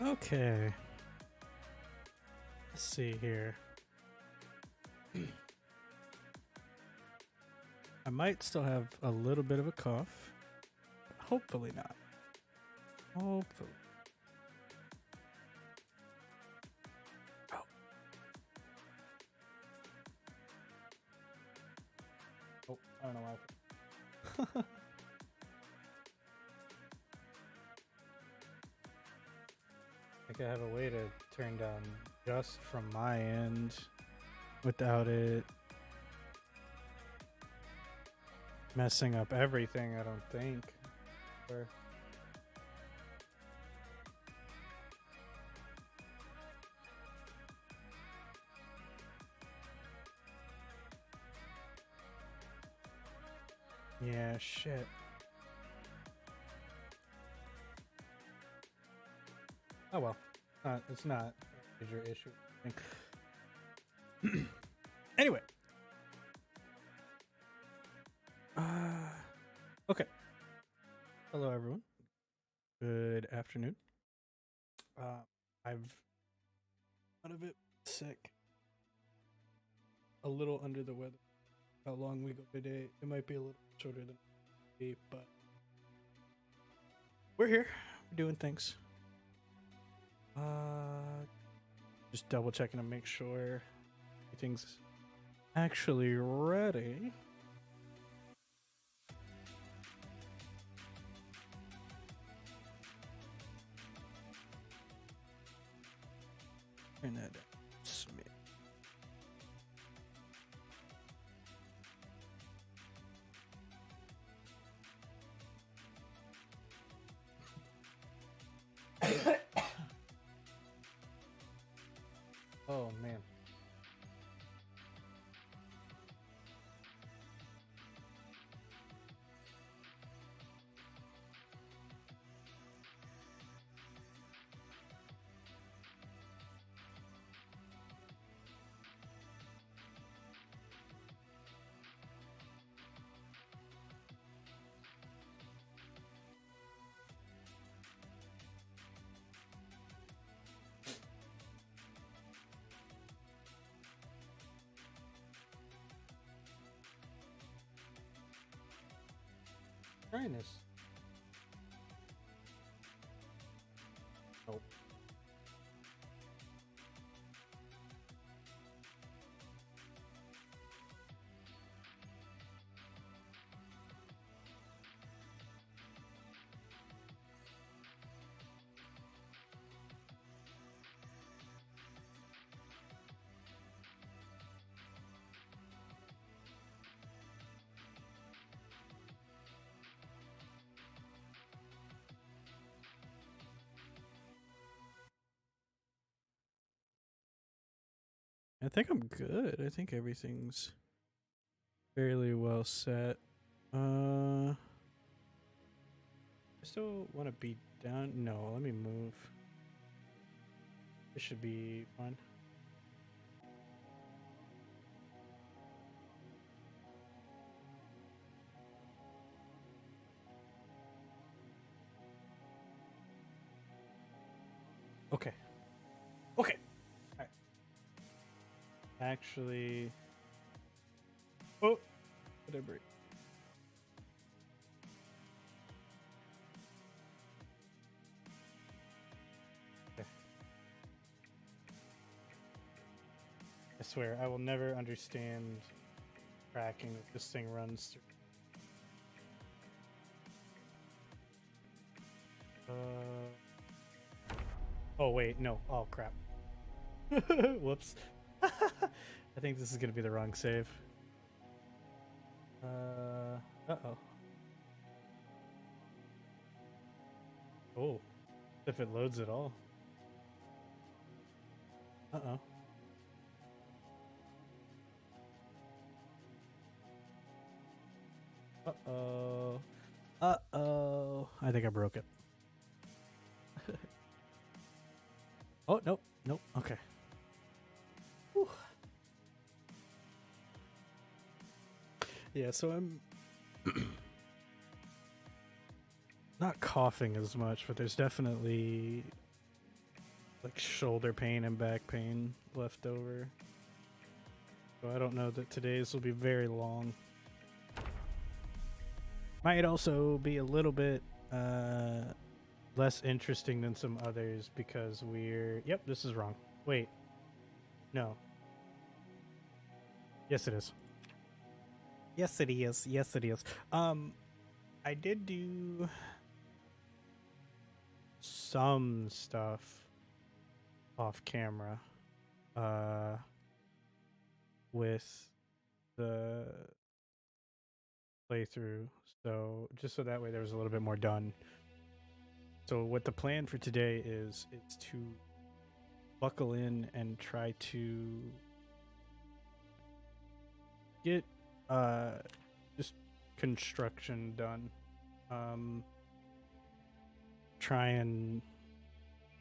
Okay. Let's see here. I might still have a little bit of a cough. Hopefully not. Hopefully. Oh. Oh, I don't know why. I think I have a way to turn down just from my end without it messing up everything, I don't think. Or yeah, shit. Oh well. It's not a major issue. I think. Anyway. Okay. Hello, everyone. Good afternoon. I've out of it sick. A little under the weather. How long we go today? It might be a little shorter than me, but we're here. We're doing things. Just double checking to make sure everything's actually ready. Turn that down. Smith. Oh man. Trying this. Nope. I think I'm good. I think everything's fairly well set. I still want to be down. No, let me move. This should be fine. Okay. Okay. All right. Actually. Oh, what did I break? Okay. I swear, I will never understand tracking that this thing runs through. Oh wait, no. Oh crap. Whoops. I think this is gonna be the wrong save. Uh-oh. Oh, if it loads at all. Uh-oh. Uh-oh. Uh-oh. I think I broke it. Oh, nope. Nope. Okay. Whew. Yeah, so I'm not coughing as much, but there's definitely like shoulder pain and back pain left over. So I don't know that today's will be very long. Might also be a little bit less interesting than some others because we're... Yep, this is wrong. Wait. No. Yes, it is. Yes, it is. Yes, it is. I did do some stuff off camera with the playthrough, so just so that way there was a little bit more done. So what the plan for today is to buckle in and try to get just construction done. Try and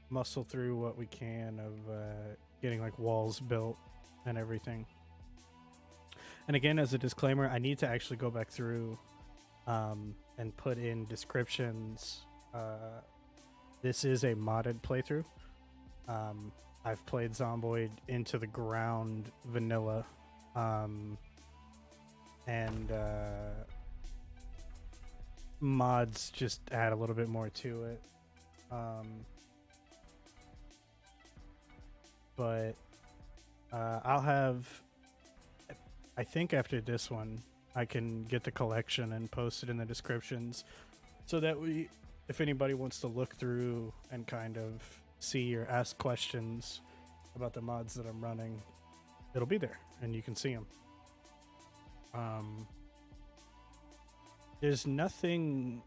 muscle through what we can of getting like walls built and everything. And again, as a disclaimer, I need to actually go back through and put in descriptions. This is a modded playthrough. I've played Zomboid into the ground vanilla, and mods just add a little bit more to it. But I'll have, I think after this one, I can get the collection and post it in the descriptions so that if anybody wants to look through and kind of see or ask questions about the mods that I'm running, it'll be there and you can see them. There's nothing,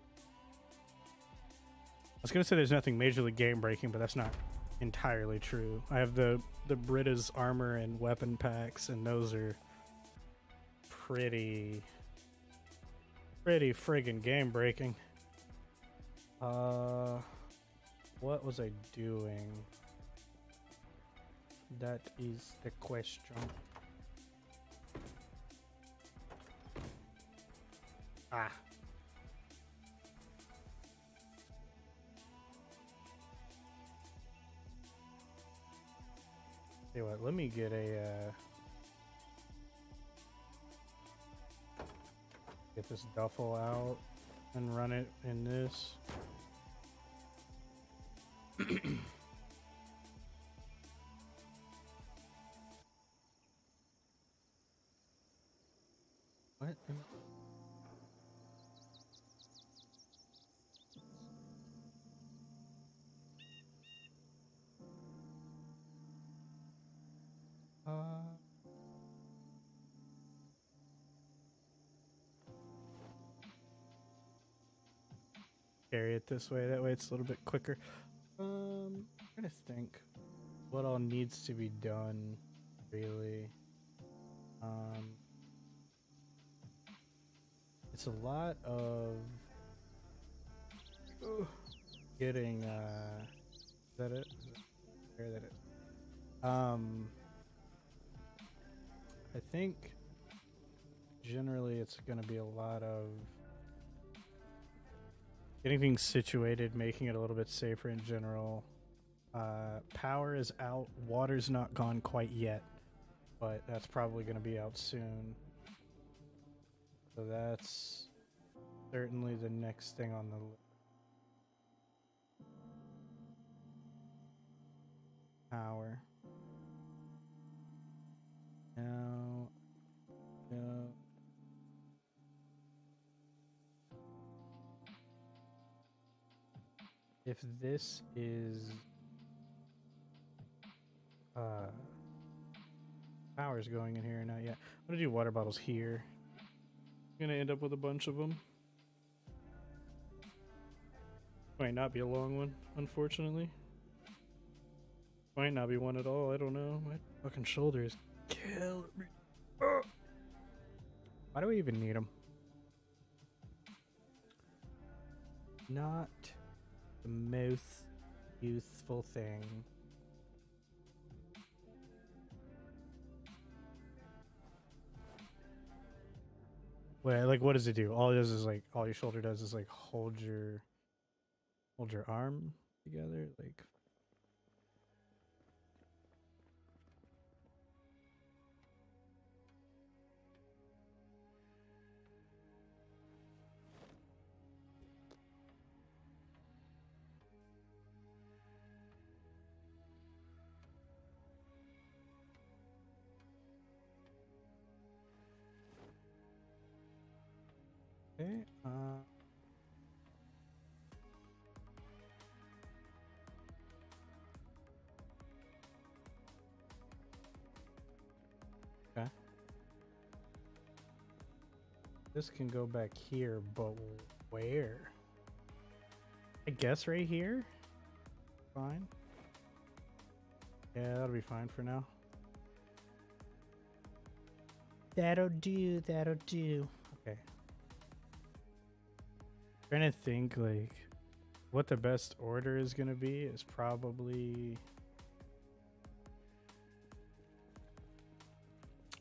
I was going to say there's nothing majorly game breaking, but that's not entirely true. I have the Britta's armor and weapon packs, and those are pretty friggin' game breaking. What was I doing? That is the question. Ah. Tell you what, let me get get this duffel out and run it in this. What? Carry it this way, that way it's a little bit quicker. I'm trying to think what all needs to be done, really. It's a lot of getting is that it? Where that is? I think generally it's gonna be a lot of getting things situated, making it a little bit safer in general. Power is out, water's not gone quite yet, but that's probably gonna be out soon. So that's certainly the next thing on the list. Power. Now, no. If this is power's going in here, not yet. I'm gonna do water bottles here. I'm gonna end up with a bunch of them. Might not be a long one, unfortunately. Might not be one at all, I don't know. My fucking shoulder is killing me. Why do we even need them? Not the most useful thing. Wait, like what does it do? All it does is like, all your shoulder does is like hold your arm together, like Okay. Okay. This can go back here, but where? I guess right here? Fine. Yeah, that'll be fine for now. That'll do, that'll do. Okay. Trying to think, like, what the best order is gonna be is probably...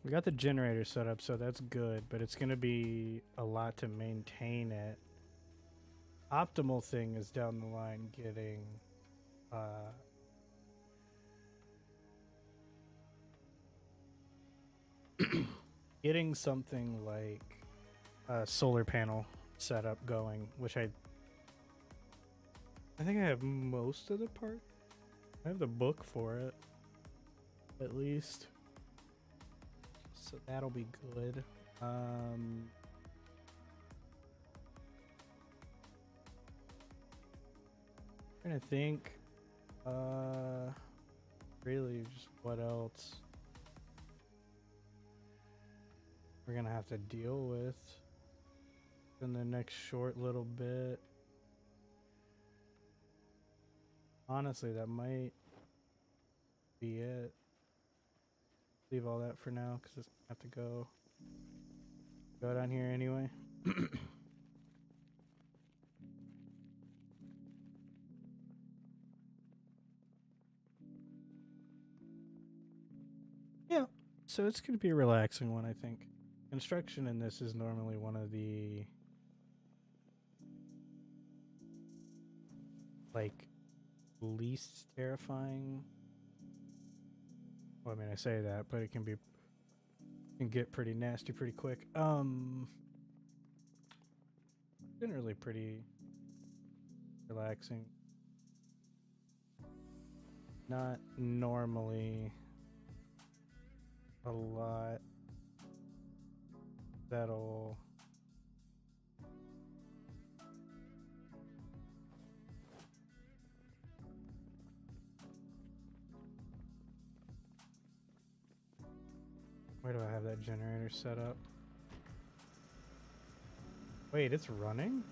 We got the generator set up, so that's good, but it's gonna be a lot to maintain it. Optimal thing is down the line getting getting something like a solar panel setup going, which I think I have most of the part. I have the book for it, at least. So that'll be good. Trying to think. Really, just what else we're gonna have to deal with in the next short little bit. Honestly, that might be it. Leave all that for now because it's gonna have to go down here anyway. Yeah, so it's gonna be a relaxing one, I think. Construction in this is normally one of the like least terrifying. Well, I mean, I say that, but it can get pretty nasty pretty quick. Generally pretty relaxing. Not normally a lot that'll where do I have that generator set up? Wait, it's running?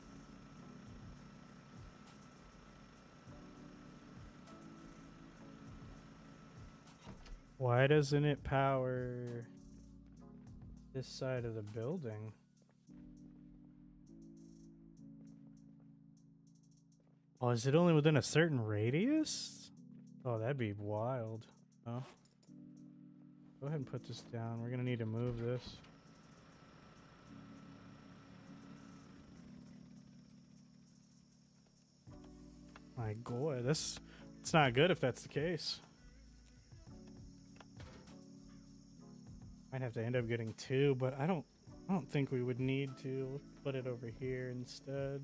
Why doesn't it power this side of the building? Oh, is it only within a certain radius? Oh, that'd be wild. Oh. Go ahead and put this down. We're gonna need to move this. My God, it's not good if that's the case. Might have to end up getting two, but I don't think we would need to. Let's put it over here instead.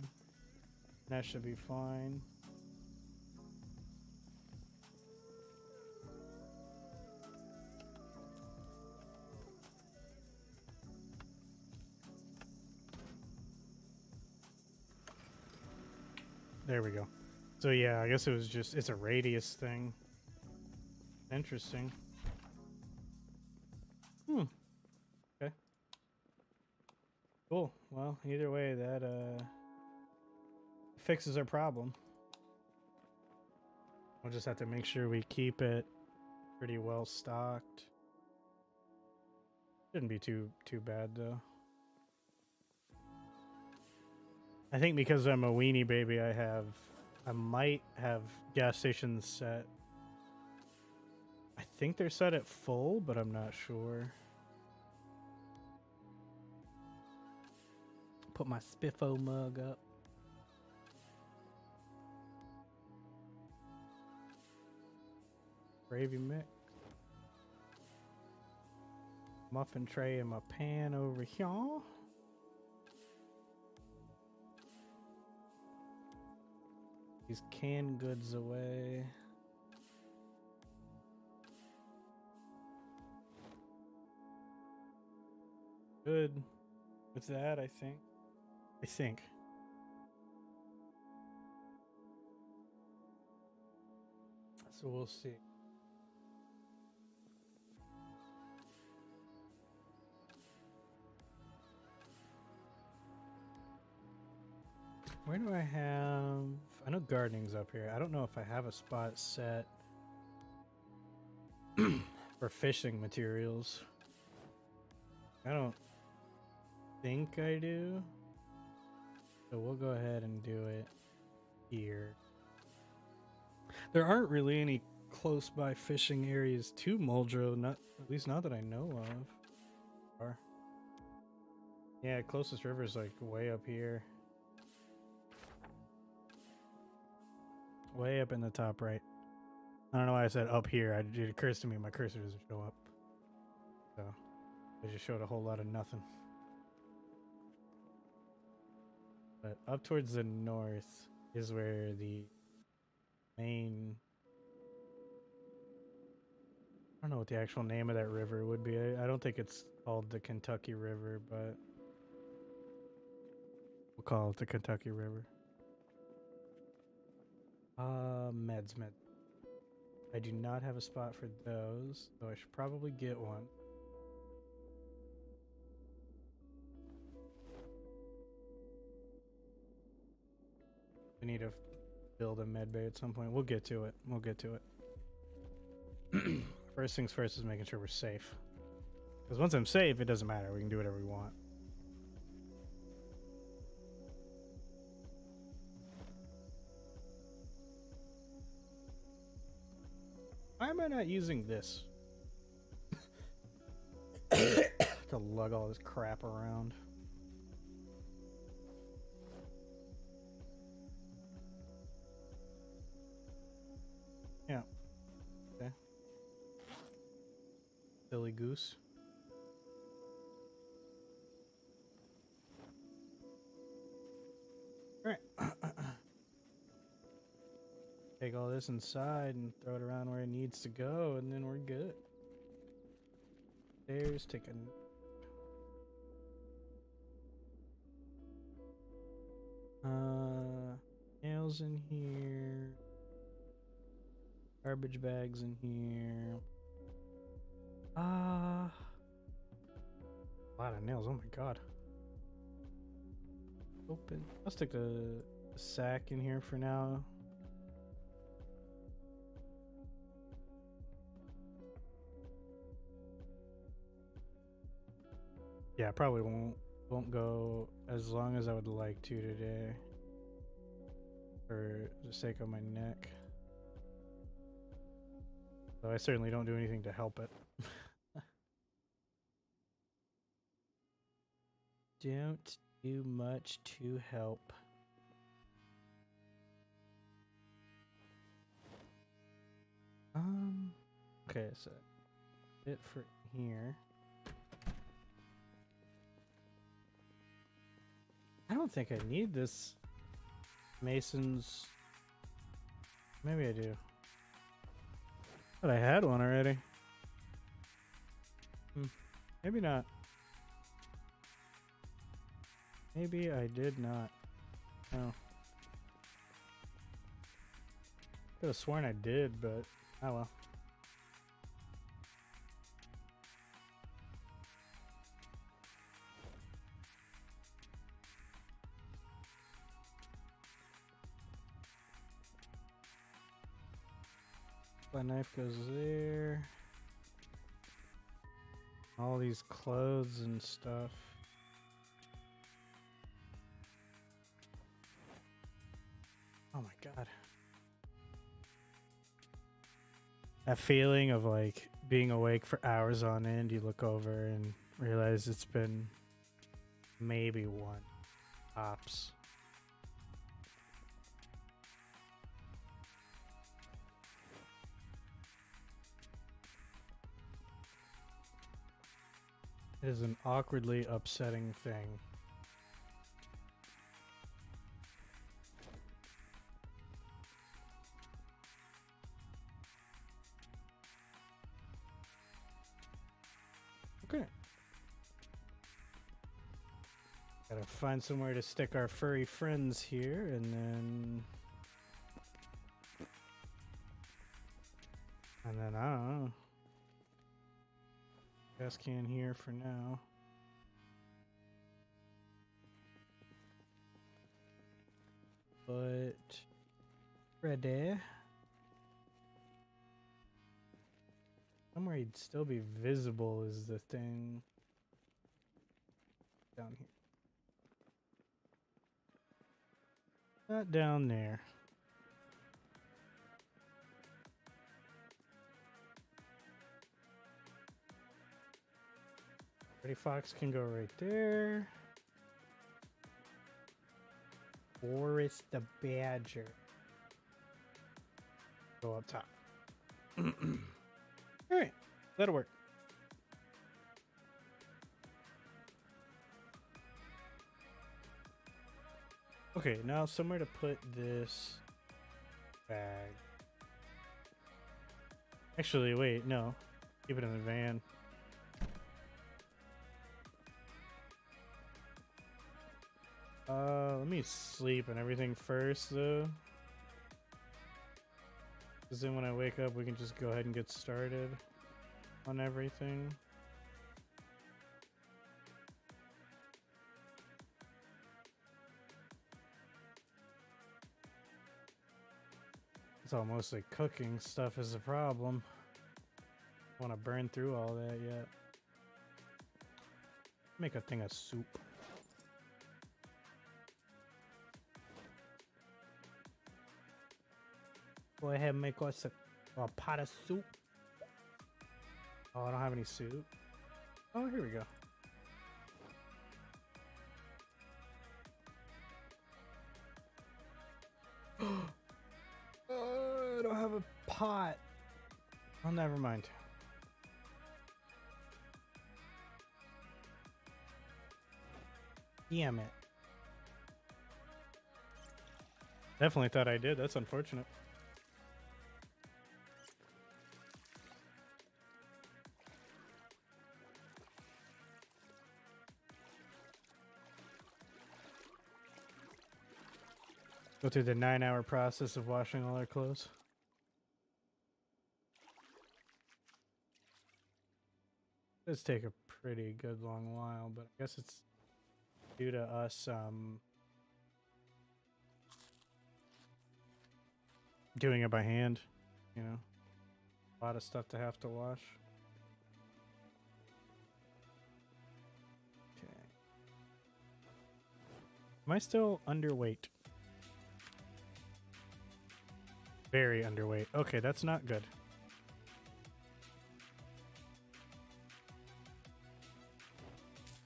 That should be fine. There we go. So yeah, I guess it was just, it's a radius thing. Interesting. Okay. Cool. Well, either way, that fixes our problem. We'll just have to make sure we keep it pretty well stocked. Shouldn't be too bad though. I think because I'm a weenie baby, I might have gas stations set. I think they're set at full, but I'm not sure. Put my Spiffo mug up. Gravy mix. Muffin tray in my pan over here. These canned goods away. Good with that, I think. I think. So we'll see. Where do I have... I know gardening's up here. I don't know if I have a spot set for fishing materials. I don't think I do. So we'll go ahead and do it here. There aren't really any close by fishing areas to Muldrow, not at least not that I know of. Yeah, closest river is like way up here. Way up in the top right. I don't know why I said up here. It occurs to me my cursor doesn't show up. So I just showed a whole lot of nothing. But up towards the north is where the main... I don't know what the actual name of that river would be. I don't think it's called the Kentucky River, but we'll call it the Kentucky River. Meds. I do not have a spot for those, so I should probably get one. I need to build a med bay at some point. We'll get to it. First things first is making sure we're safe. Because once I'm safe, it doesn't matter. We can do whatever we want. Why am I not using this? To lug all this crap around. Yeah. Okay. Silly goose. Alright. Take all this inside and throw it around where it needs to go, and then we're good. There's taking. Nails in here. Garbage bags in here. A lot of nails. Oh my god. Open. I'll stick the sack in here for now. Yeah, probably won't go as long as I would like to today, for the sake of my neck. Though I certainly don't do anything to help it. Don't do much to help. Okay, so bit for here. I don't think I need this mason's. Maybe I do. But I had one already. Maybe not. Maybe I did not. No. Could have sworn I did, but oh well. My knife goes there. All these clothes and stuff. Oh my god. That feeling of like being awake for hours on end, you look over and realize it's been maybe one tops. It is an awkwardly upsetting thing. Okay. Gotta find somewhere to stick our furry friends here, and then I don't know. Gas can here for now. But ready. Somewhere he'd still be visible is the thing. Down here. Not down there. Freddy Fox can go right there. Boris the Badger. Go up top. Alright, that'll work. Okay, now somewhere to put this bag. Actually, wait, no. Keep it in the van. Let me sleep and everything first, though. Because then when I wake up, we can just go ahead and get started on everything. It's all mostly cooking stuff is the problem. I want to burn through all that yet. Make a thing of soup. Go ahead and make us a pot of soup. Oh, I don't have any soup. Oh, here we go. Oh, I don't have a pot. Oh, never mind. Damn it. Definitely thought I did. That's unfortunate. Go through the 9-hour process of washing all our clothes. It does take a pretty good long while, but I guess it's due to us doing it by hand, you know. A lot of stuff to have to wash. Okay. Am I still underweight? Very underweight. Okay, that's not good.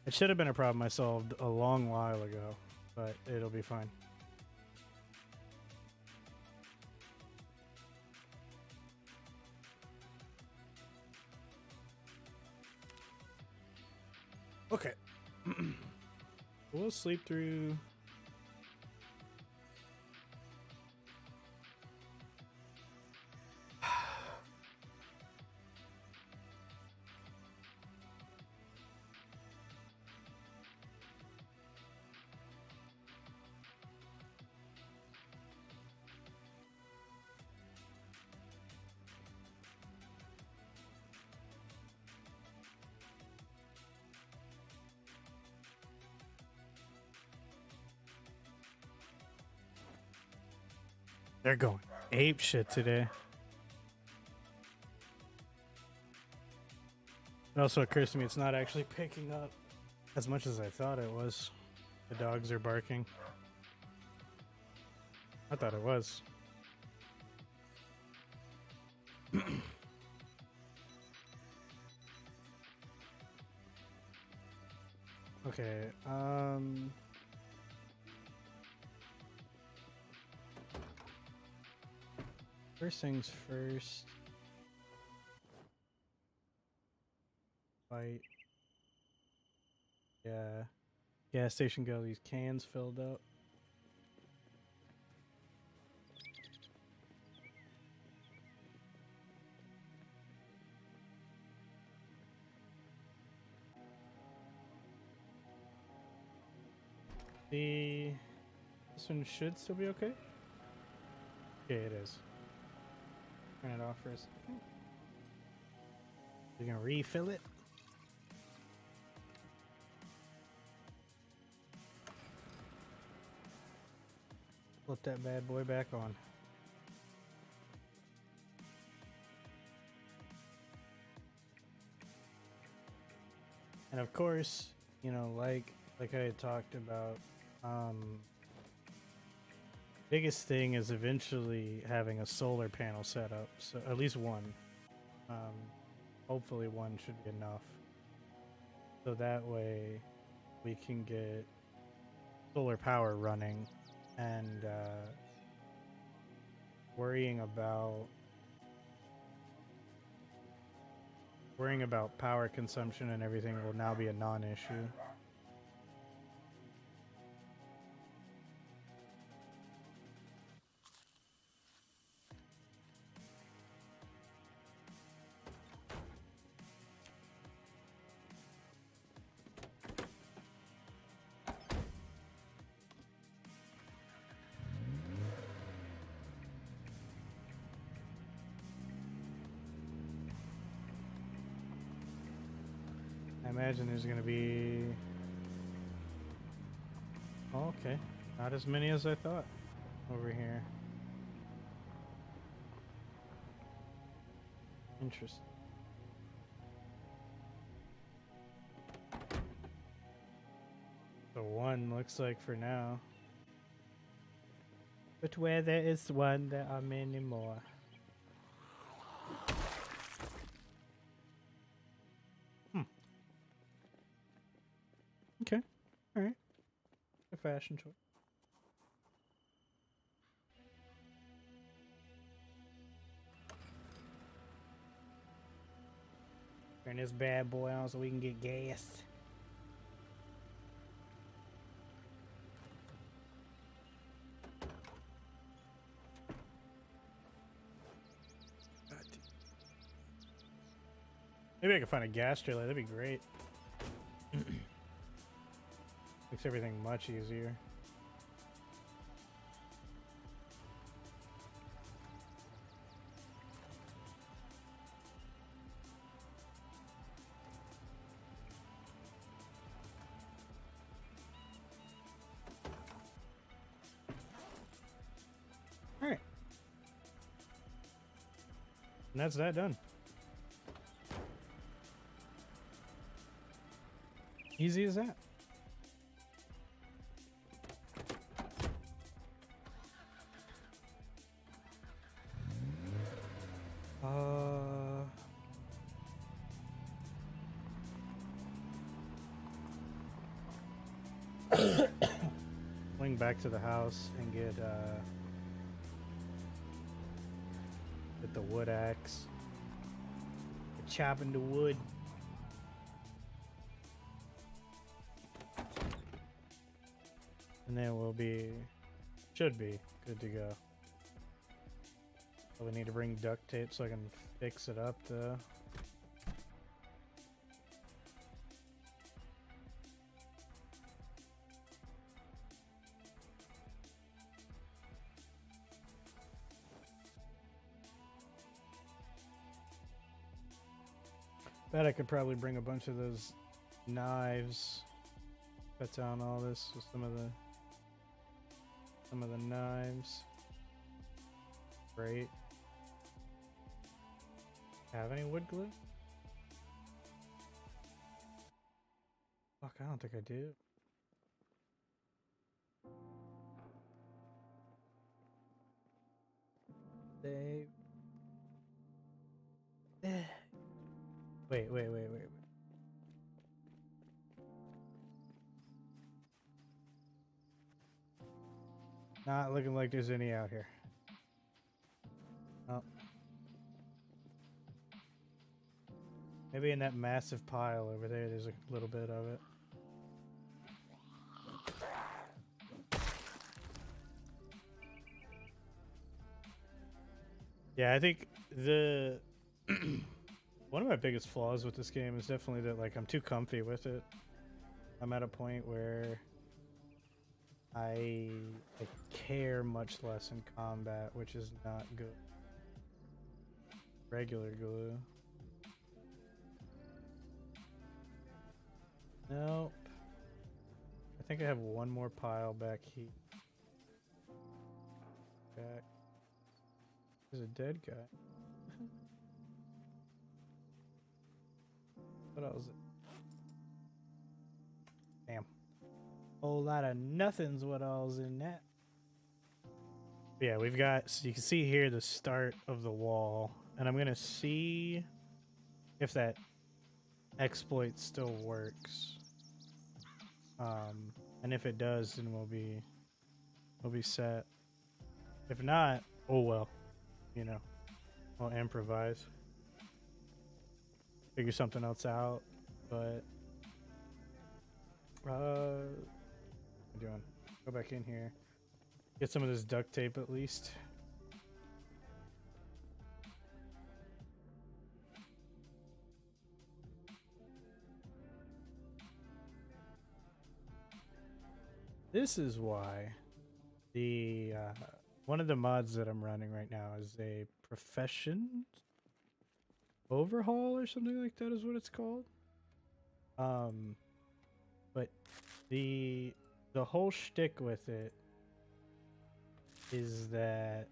It should have been a problem I solved a long while ago, but it'll be fine. Okay. We'll sleep through. They're going ape shit today. It also occurs to me it's not actually picking up as much as I thought it was. The dogs are barking. I thought it was. Okay, first things first. Fight. Yeah. Gas station, get all these cans filled up. This one should still be okay. Yeah, it is. Turn it off for a second. We're gonna refill it. Flip that bad boy back on. And of course, you know, like I had talked about, biggest thing is eventually having a solar panel set up. So at least one. Hopefully one should be enough. So that way we can get solar power running and worrying about power consumption and everything will now be a non-issue. I imagine there's gonna be... Oh, okay. Not as many as I thought over here. Interesting. So one looks like for now. But where there is one, there are many more. Okay. Alright. A fashion choice. Turn this bad boy on so we can get gas. Maybe I can find a gas trailer, that'd be great. Makes everything much easier. All right. And that's that done. Easy as that. Swing back to the house and get the wood axe. Get chopping the wood. And then we'll be, should be good to go. But we need to bring duct tape so I can fix it up though. Bet I could probably bring a bunch of those knives. Cut down all this with some of the knives. Great. Have any wood glue? Fuck, I don't think I do. They. Wait. Not looking like there's any out here. Oh. Maybe in that massive pile over there, there's a little bit of it. Yeah, I think the one of my biggest flaws with this game is definitely that like I'm too comfy with it. I'm at a point where I care much less in combat, which is not good. Regular glue. Nope. I think I have one more pile back here. Back. There's a dead guy. What else? Damn. Whole lot of nothing's what all's in that. Yeah, we've got, so you can see here the start of the wall, and I'm gonna see if that exploit still works. And if it does, then we'll be set. If not, oh well, you know, we'll improvise, figure something else out. But what am I doing? Go back in here, get some of this duct tape at least. This is why the one of the mods that I'm running right now is a profession overhaul or something like that is what it's called. But the whole shtick with it is that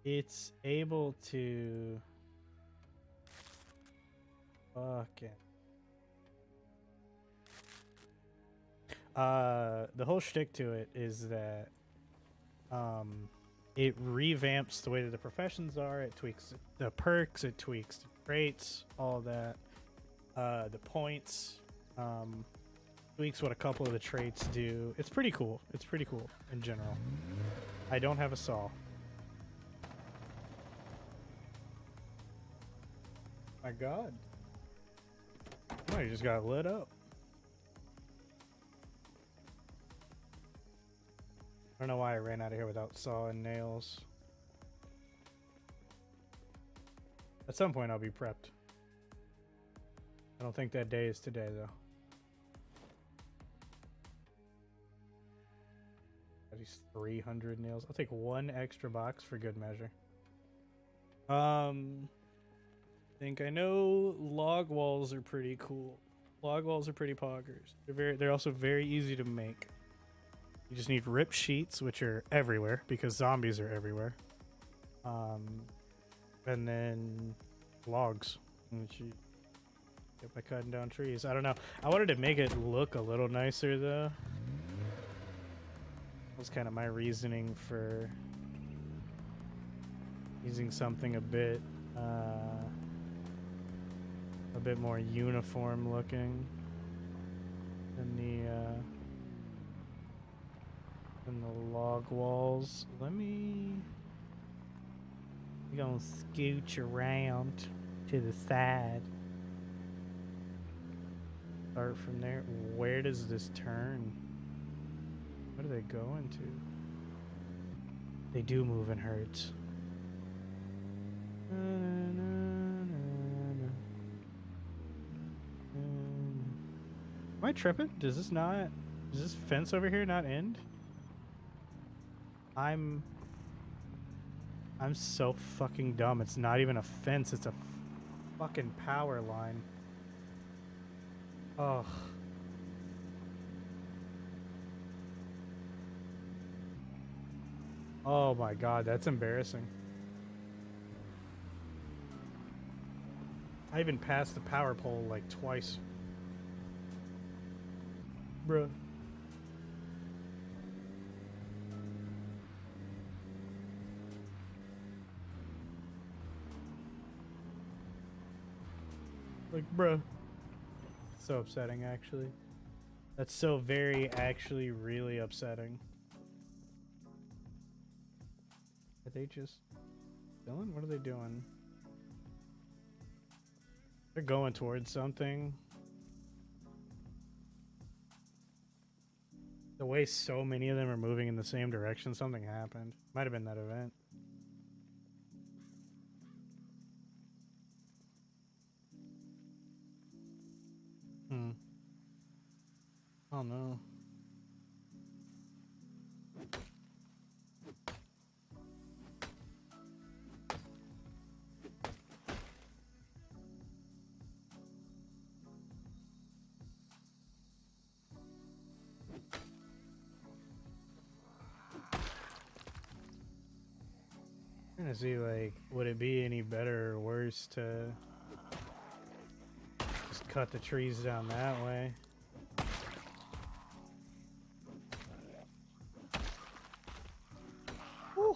it's able to fucking the whole shtick to it is that it revamps the way that the professions are, it tweaks the perks, it tweaks the traits, all that. The points, tweaks what a couple of the traits do. It's pretty cool. It's pretty cool in general. I don't have a saw. My god. Oh, you just got lit up. I don't know why I ran out of here without saw and nails. At some point I'll be prepped. I don't think that day is today though. At least 300 nails. I'll take one extra box for good measure. I think I know log walls are pretty cool. Log walls are pretty poggers. They're also very easy to make. You just need rip sheets, which are everywhere because zombies are everywhere. And then logs, which you get by cutting down trees. I don't know. I wanted to make it look a little nicer though. That was kind of my reasoning for using something a bit more uniform looking than the log walls. We're gonna scooch around to the side. Start from there. Where does this turn? What do they go into? They do move in herds. Am I tripping? Does this fence over here not end? I'm so fucking dumb. It's not even a fence, it's a fucking power line. Oh. Oh my god, that's embarrassing. I even passed the power pole like twice. Bruh. Like, bruh. So upsetting, actually. That's so very, actually, really upsetting. Are they just chilling? What are they doing? They're going towards something. The way so many of them are moving in the same direction, something happened. Might have been that event. Oh no. Trying to see, like, would it be any better or worse to just cut the trees down that way? Woo.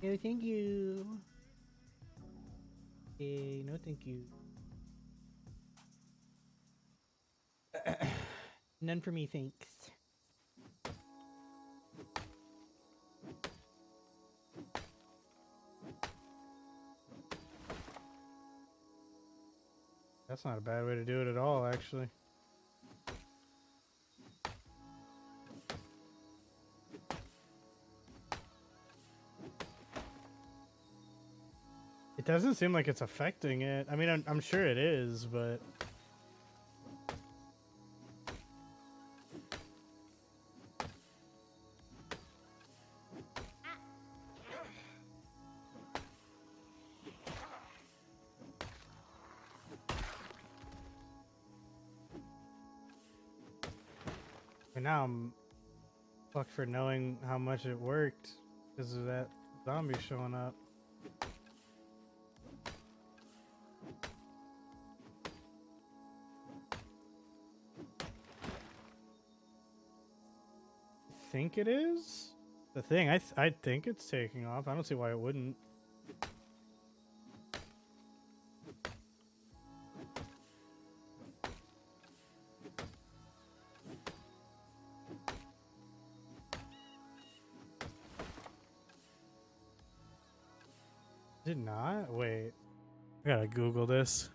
No, thank you. Okay, no, thank you. None for me, thanks. That's not a bad way to do it at all, actually. It doesn't seem like it's affecting it. I mean, I'm sure it is, but... And now I'm fucked for knowing how much it worked because of that zombie showing up. I think it is the thing. I think it's taking off. I don't see why it wouldn't. Did not? Wait. I gotta Google this.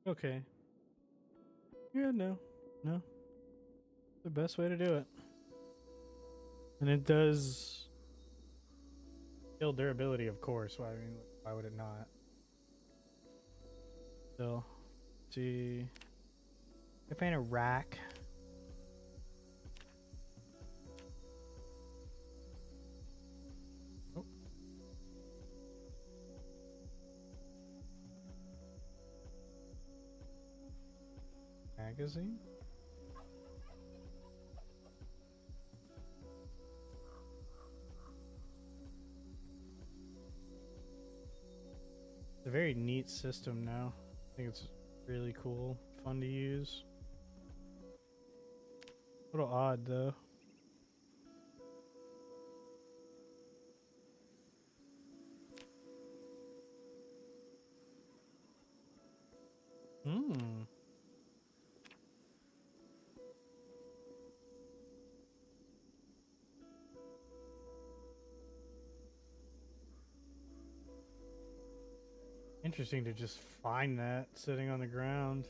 Okay. Yeah, no. The best way to do it. And it does kill durability, of course. Why, I mean, why would it not? So, see. I find a rack. Oh. Magazine? It's a very neat system now. I think it's really cool, fun to use. A little odd though. Hmm. Interesting to just find that sitting on the ground.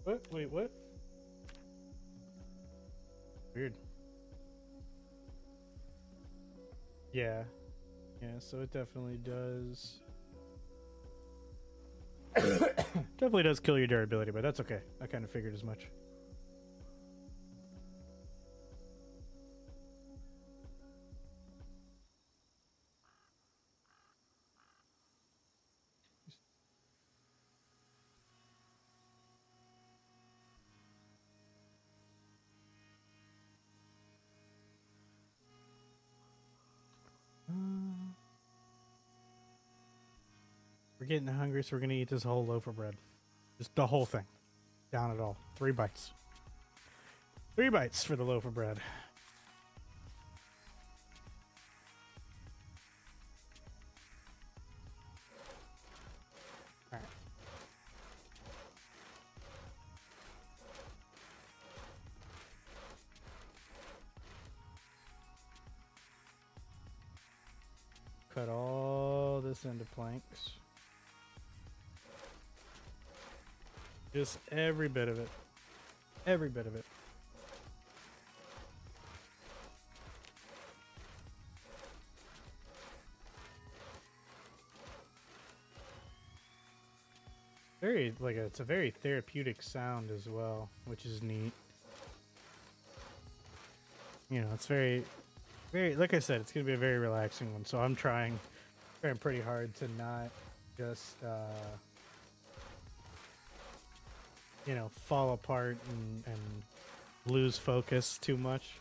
What? Wait, what? Weird. Yeah. Yeah, so it definitely does. Definitely does kill your durability, but that's okay. I kind of figured as much. We're getting hungry, so we're gonna eat this whole loaf of bread. Just the whole thing. Down it all. 3 bites. 3 bites for the loaf of bread. All right. Cut all this into planks. Just every bit of it. Every bit of it. Very, like, it's a very therapeutic sound as well, which is neat. You know, it's very, like I said, it's going to be a very relaxing one. So I'm trying pretty hard to not just, you know, fall apart and lose focus too much.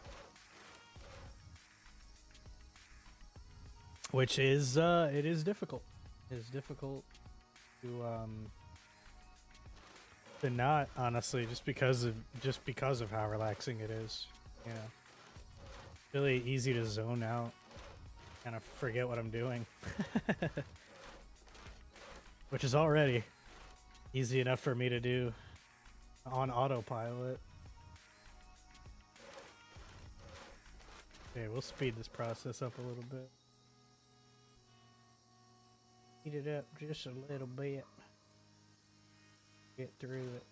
Which is, it is difficult. It is difficult to not, honestly, just because of how relaxing it is. You know, really easy to zone out, kind of forget what I'm doing, which is already easy enough for me to do on autopilot. Okay, we'll speed this process up a little bit. Speed it up just a little bit. Get through it.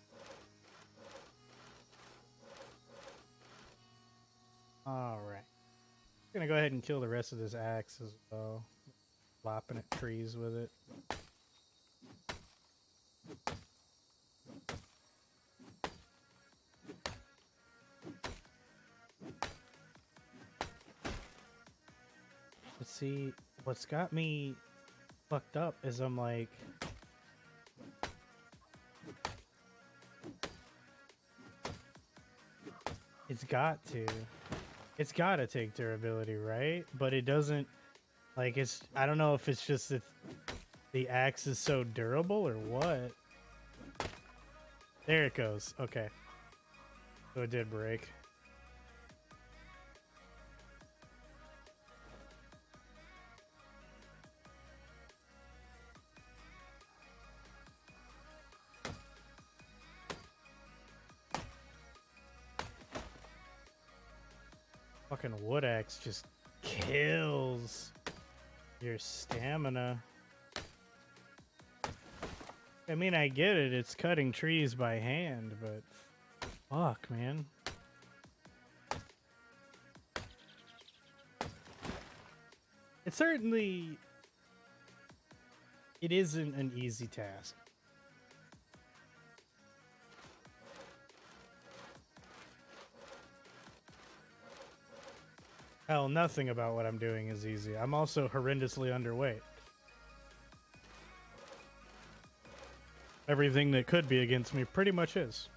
All right. I'm gonna go ahead and kill the rest of this axe as well. Lopping at trees with it. Let's see. What's got me fucked up is I'm like, it's gotta take durability, right? But it doesn't, like, I don't know if it's just that the axe is so durable or what. There it goes. Okay. So it did break. Fucking wood axe just kills your stamina. I mean, I get it, it's cutting trees by hand, but fuck, man. It certainly, it isn't an easy task. Hell, nothing about what I'm doing is easy. I'm also horrendously underweight. Everything that could be against me pretty much is.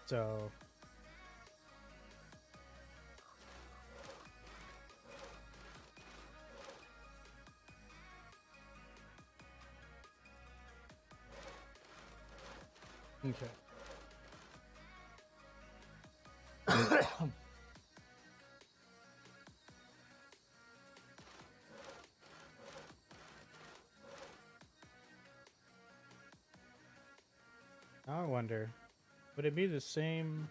So... okay. I wonder, would it be the same?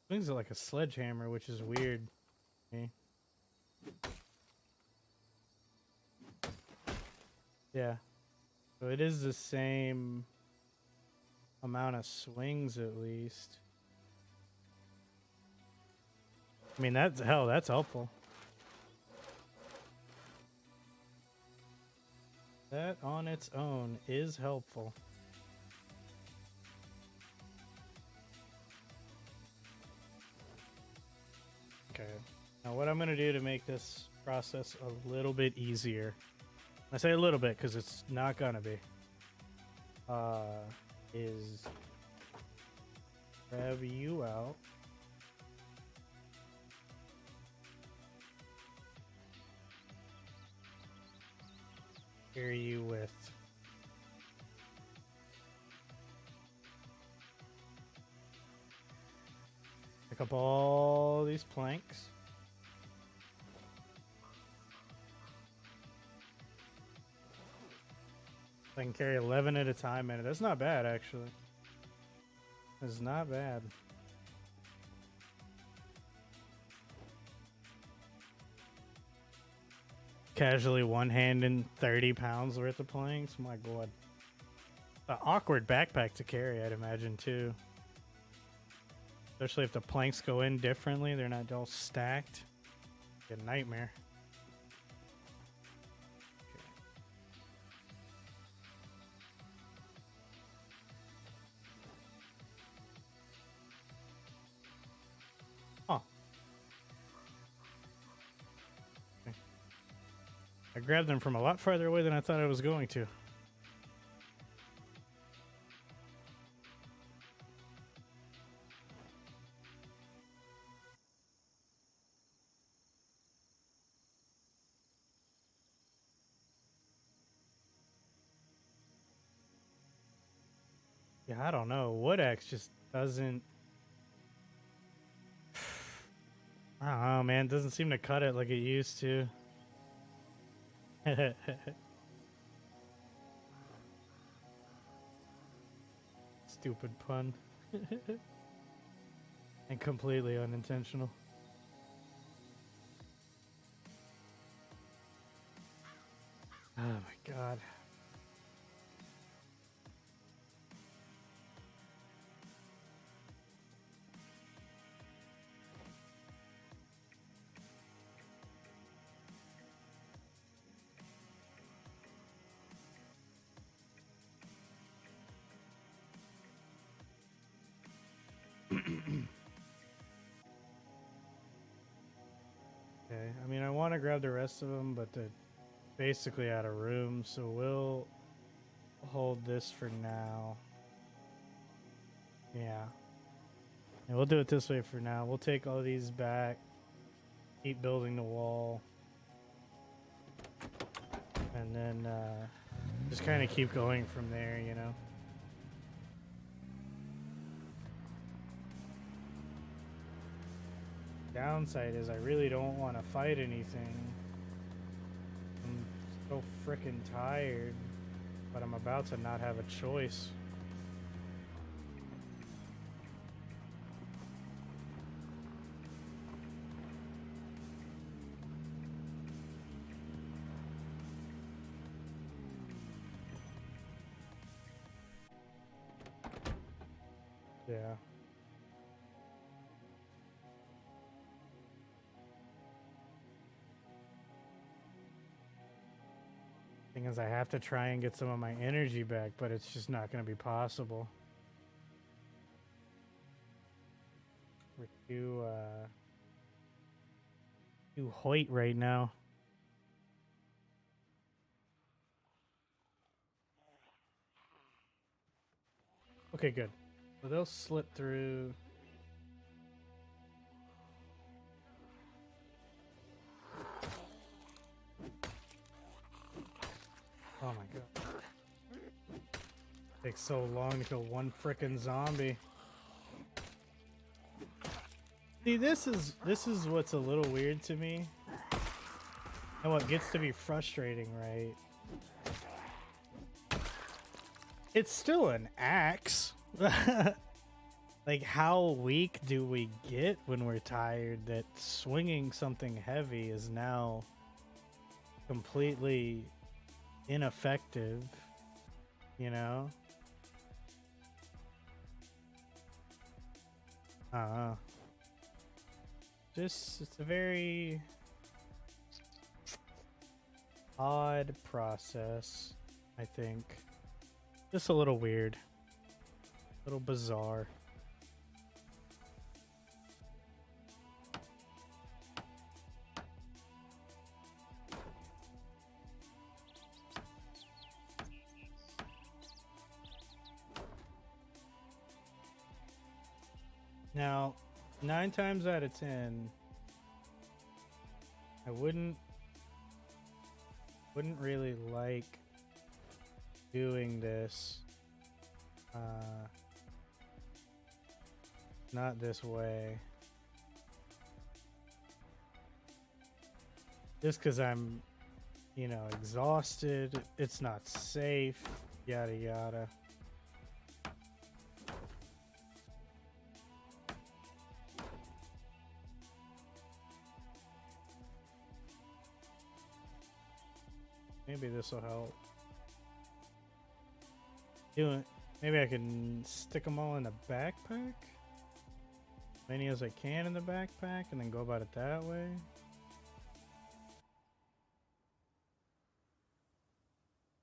Things are like a sledgehammer, which is weird. Okay. Yeah. So it is the same amount of swings at least. I mean, that's helpful. That on its own is helpful. Okay. Now what I'm going to do to make this process a little bit easier. I say a little bit because it's not going to be. Is grab you out. Pair you with stack up all these planks. I can carry 11 at a time in it. That's not bad, actually. That's not bad. Casually one-handing 30 pounds worth of planks. My god. An awkward backpack to carry, I'd imagine, too. Especially if the planks go in differently. They're not all stacked. It's a nightmare. I grabbed them from a lot farther away than I thought I was going to. Yeah, I don't know. Wood axe just doesn't... I don't know, man. It doesn't seem to cut it like it used to. Stupid pun. And completely unintentional. Oh my god. Okay, I mean, I want to grab the rest of them, but they're basically out of room, so we'll hold this for now. Yeah. And we'll do it this way for now. We'll take all these back, keep building the wall, and then just kind of keep going from there, you know? Downside is I really don't want to fight anything. I'm so freaking tired, but I'm about to not have a choice. Yeah. Thing is, I have to try and get some of my energy back, but it's just not going to be possible. We're too Hoyt right now. Okay, good. So they'll slip through. Oh my god. Takes so long to kill one frickin' zombie. See, this is what's a little weird to me. And what gets to be frustrating, right? It's still an axe. Like, how weak do we get when we're tired that swinging something heavy is now completely ineffective, you know? Just, it's a very odd process, I think. Just a little weird. A little bizarre. Now, 9 times out of 10, I wouldn't really like doing this not this way. Just because I'm, you know, exhausted, it's not safe, yada yada. Maybe this will help. Maybe I can stick them all in the backpack? Many as I can in the backpack and then go about it that way.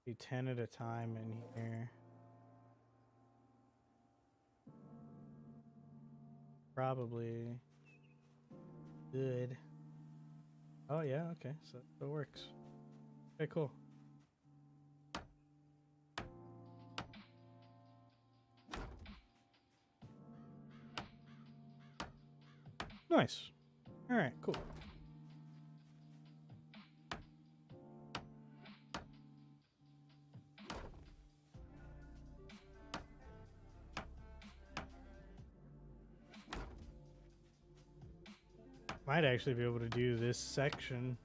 Do 10 at a time in here. Probably good. Oh yeah, okay, so it works. Okay, cool. Nice. All right, cool. Might actually be able to do this section.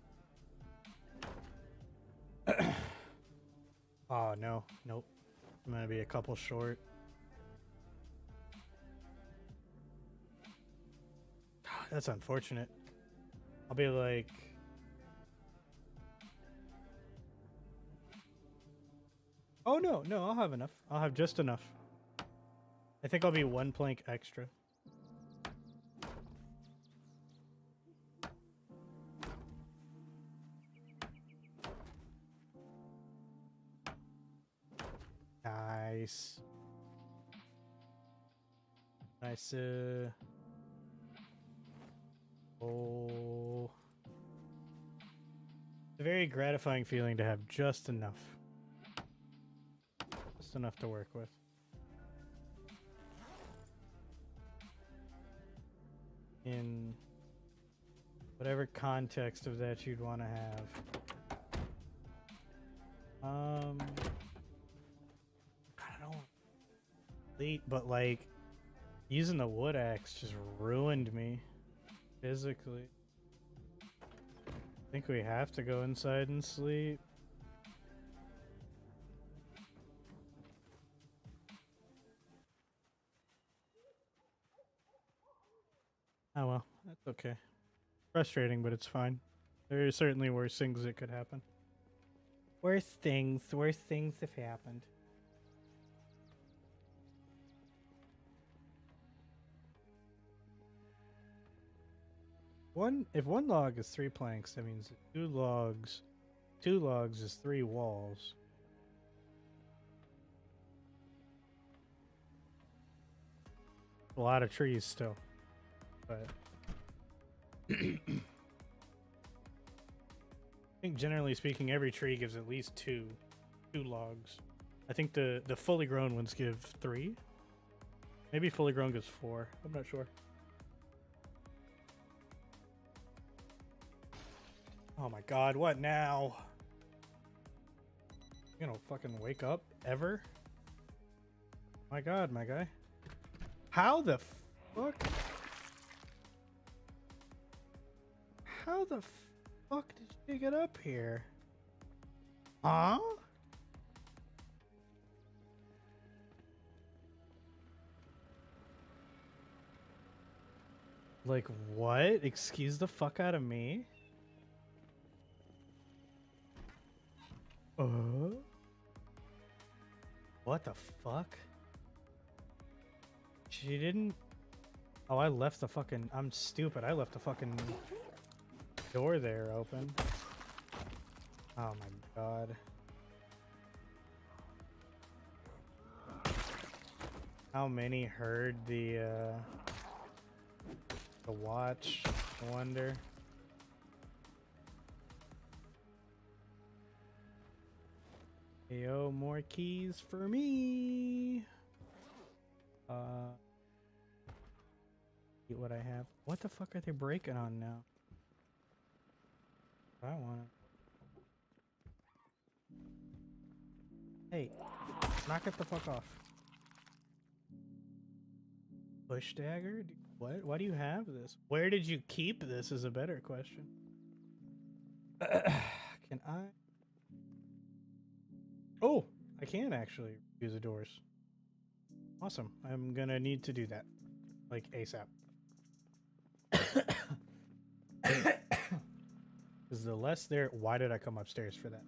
Oh, no. Nope. I'm gonna be a couple short. That's unfortunate. I'll be like... Oh, no. No, I'll have enough. I'll have just enough. I think I'll be one plank extra. Nice. Nice. Oh. It's a very gratifying feeling to have just enough. Just enough to work with. In whatever context of that you'd want to have. I don't know. But like, using the wood axe just ruined me physically. I think we have to go inside and sleep. Oh well, that's okay. Frustrating, but it's fine. There are certainly worse things that could happen. Worse things have happened. If one log is 3 planks, that means two logs is 3 walls. A lot of trees still, but I think generally speaking, every tree gives at least two logs. I think the fully grown ones give 3. Maybe fully grown gives 4. I'm not sure. Oh my god, what now? You gonna fucking wake up ever? My god, my guy. How the fuck? How the fuck did you get up here? Huh? Like what? Excuse the fuck out of me? What the fuck? She didn't... Oh, I left the fucking... I'm stupid. I left the fucking door there open. Oh my god. How many heard the watch? I wonder. Yo, more keys for me. What I have. What the fuck are they breaking on now? I want it. Hey, knock it the fuck off. Push dagger? What? Why do you have this? Where did you keep this is a better question. Can I? Oh, I can actually use the doors. Awesome. I'm gonna need to do that, like ASAP. Because the less they're, why did I come upstairs for that?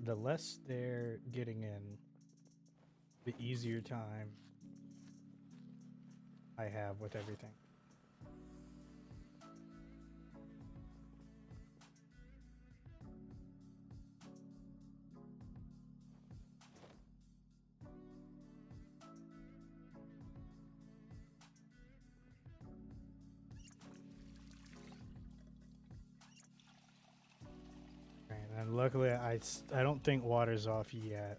The less they're getting in, the easier time I have with everything. And luckily, I don't think water's off yet.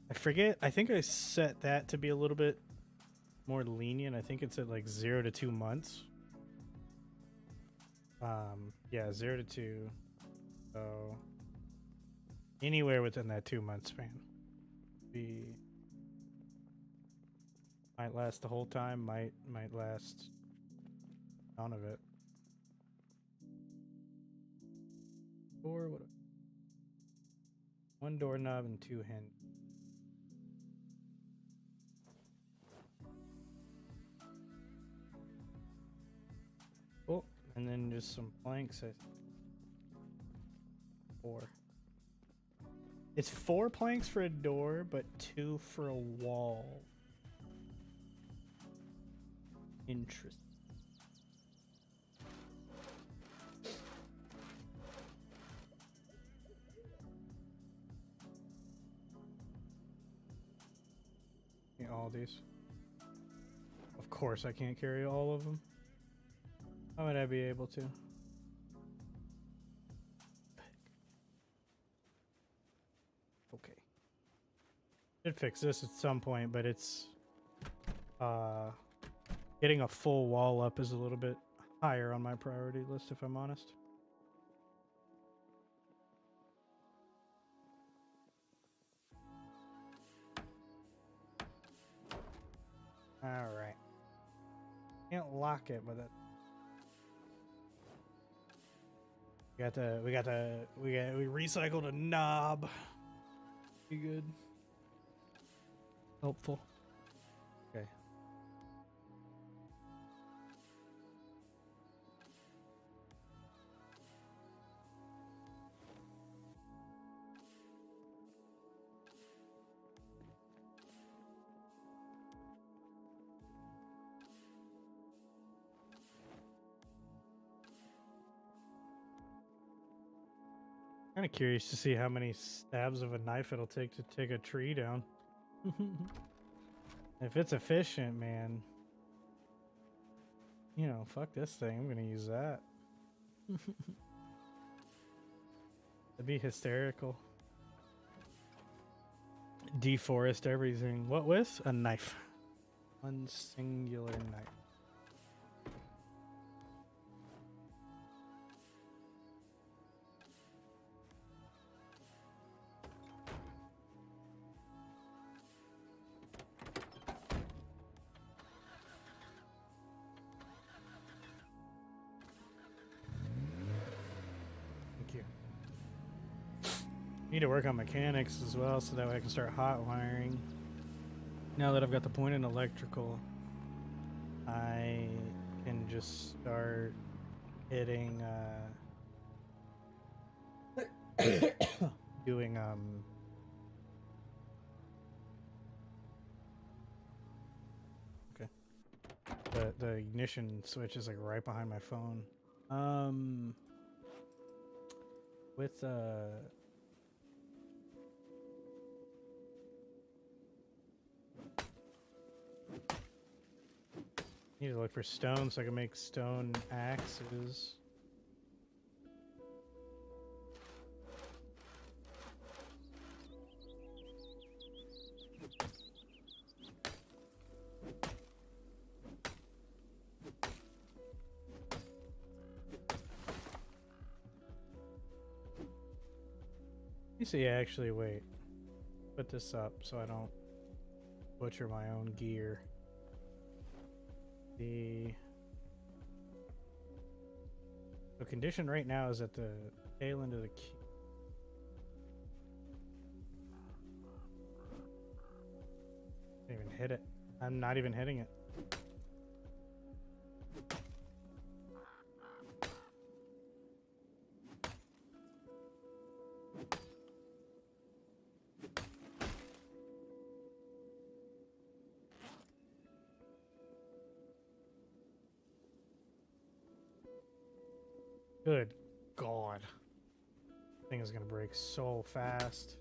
I forget. I think I set that to be a little bit more lenient. I think it's at like 0 to 2 months. Yeah, 0 to 2. So anywhere within that 2 month span. Might last the whole time. Might last none of it. Or what? 1 doorknob and 2 hinges. Oh, and then just some planks. 4. It's 4 planks for a door, but 2 for a wall. Interesting. All these. Of course, I can't carry all of them. How would I be able to? Okay. Should fix this at some point, but it's getting a full wall up is a little bit higher on my priority list, if I'm honest. All right. Can't lock it, but that. We recycled a knob. Be good. Helpful. Okay. Kind of curious to see how many stabs of a knife it'll take to take a tree down. If it's efficient, man. You know, fuck this thing. I'm gonna use that. That'd be hysterical. Deforest everything. What with? A knife. One singular knife. Need to work on mechanics as well so that way I can start hot wiring. Now that I've got the point in electrical, I can just start hitting doing okay. The ignition switch is like right behind my phone. With need to look for stone so I can make stone axes. You see, actually, wait. Put this up so I don't butcher my own gear. The condition right now is at the tail end of the queue. Didn't even hit it. I'm not even hitting it. Good God. Thing is gonna break so fast.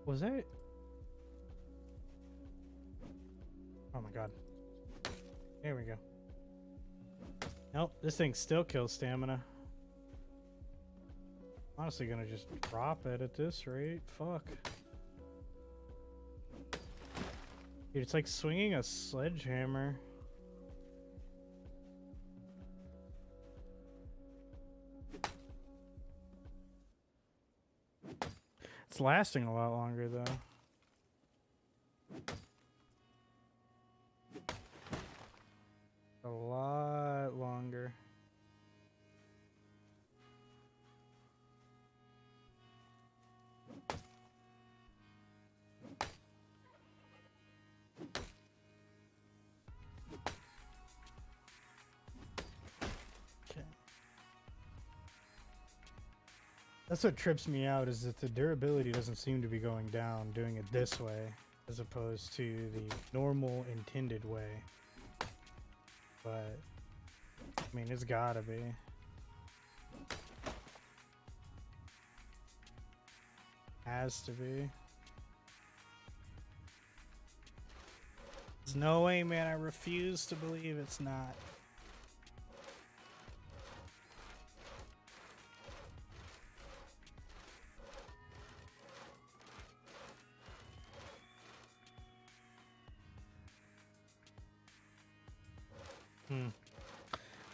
Was that? Oh my God. There we go. Nope, this thing still kills stamina. Honestly gonna just drop it at this rate. Fuck. Dude, it's like swinging a sledgehammer. It's lasting a lot longer though. A lot longer. That's what trips me out, is that the durability doesn't seem to be going down doing it this way as opposed to the normal intended way. But I mean, it's gotta be. Has to be. There's no way, man. I refuse to believe it's not.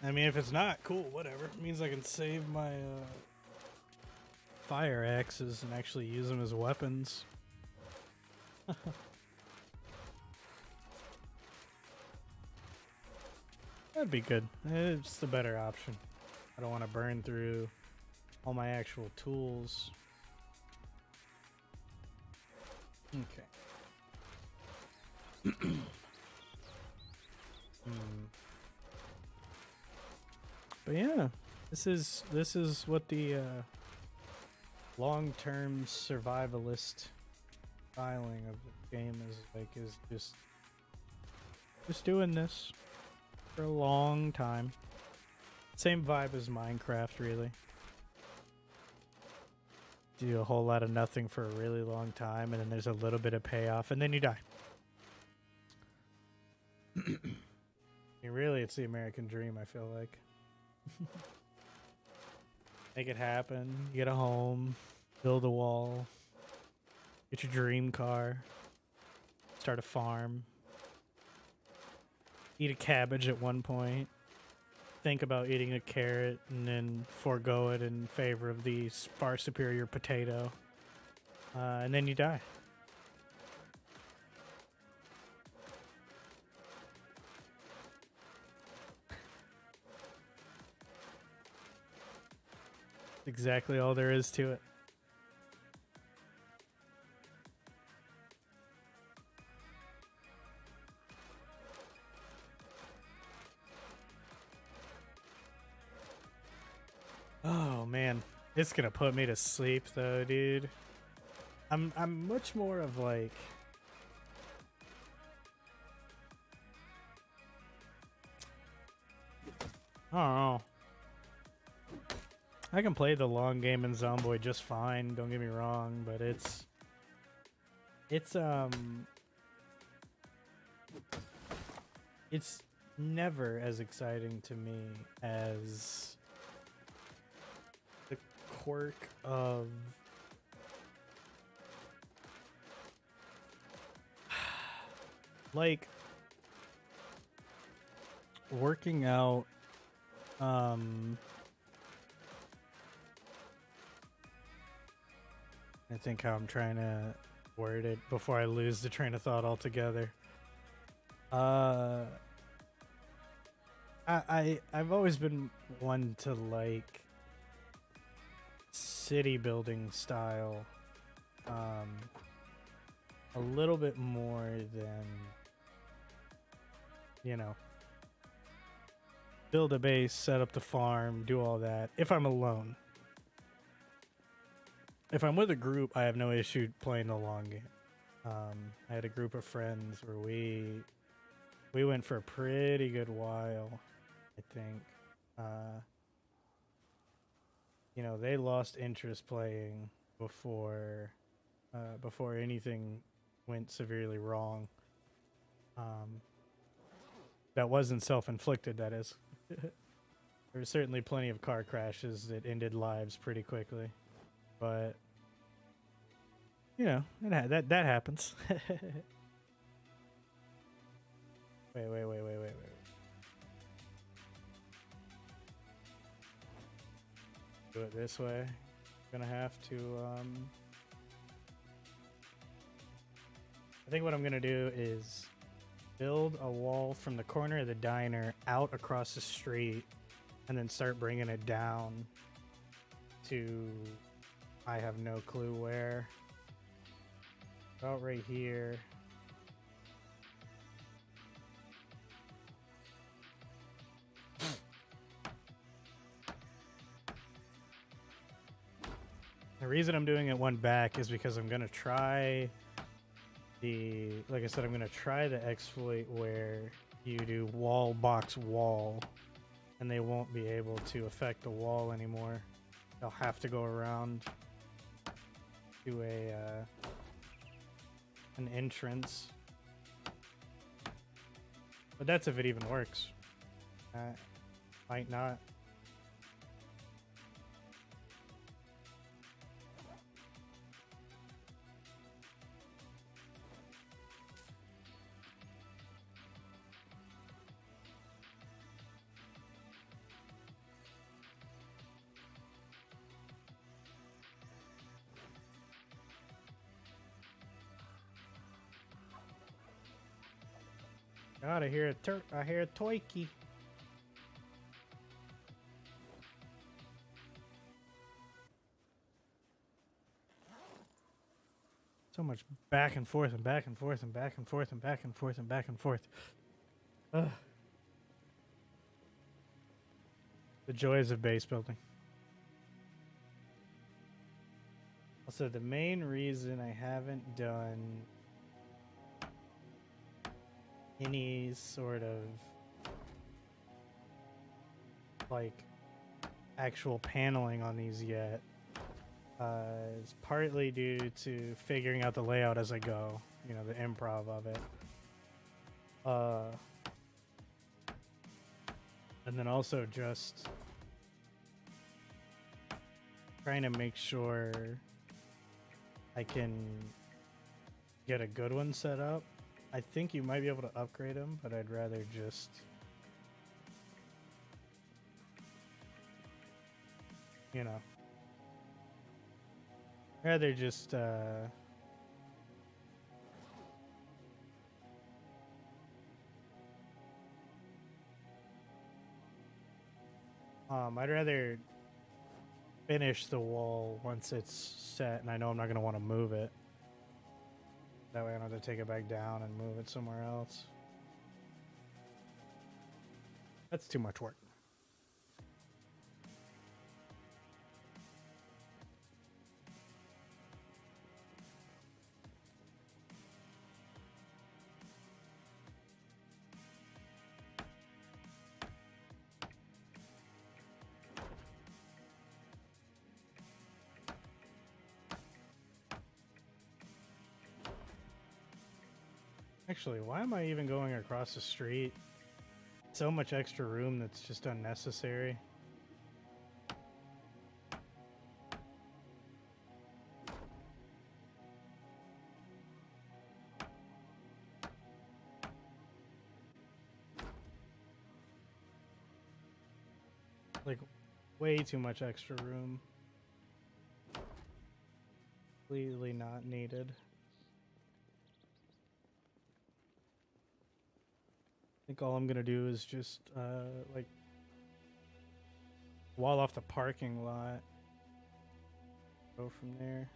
I mean, if it's not, cool, whatever. It means I can save my fire axes and actually use them as weapons. That'd be good. It's the better option. I don't want to burn through all my actual tools. Okay. But yeah, this is what the long-term survivalist styling of the game is like. Is just doing this for a long time. Same vibe as Minecraft, really. Do a whole lot of nothing for a really long time, and then there's a little bit of payoff, and then you die. I mean, really, it's the American dream, I feel like. Make it happen. You get a home, build a wall, get your dream car, start a farm, eat a cabbage at one point, think about eating a carrot, and then forego it in favor of the far superior potato, and then you die. Exactly all there is to it. Oh man, it's gonna put me to sleep though, dude. I'm much more of like, I don't know. I can play the long game in Zomboid just fine, don't get me wrong, but it's never as exciting to me as the quirk of like working out I think how I'm trying to word it before I lose the train of thought altogether. I've always been one to like city building style a little bit more than, you know, build a base, set up the farm, do all that if I'm alone. If I'm with a group, I have no issue playing the long game. I had a group of friends where we went for a pretty good while, I think. You know, they lost interest playing before anything went severely wrong. That wasn't self-inflicted, that is. There were certainly plenty of car crashes that ended lives pretty quickly, but you know, that happens. Wait. Do it this way. Gonna have to I think what I'm gonna do is build a wall from the corner of the diner out across the street and then start bringing it down to, I have no clue where. About right here. The reason I'm doing it one back is because I'm gonna try like I said, I'm gonna try the exploit where you do wall box wall and they won't be able to affect the wall anymore. They'll have to go around to an entrance. But that's if it even works. Might not. God, I hear a toiki. So much back and forth and back and forth and back and forth and back and forth and back and forth. Ugh. The joys of base building. Also, the main reason I haven't done any sort of like actual paneling on these yet is partly due to figuring out the layout as I go, you know, the improv of it, and then also just trying to make sure I can get a good one set up. I think you might be able to upgrade them, but I'd rather just you know, rather just I'd rather finish the wall once it's set and I know I'm not going to want to move it. That way I don't have to take it back down and move it somewhere else. That's too much work. Actually, why am I even going across the street? So much extra room that's just unnecessary. Like, way too much extra room. Completely not needed. I think all I'm gonna do is just like wall off the parking lot. Go from there.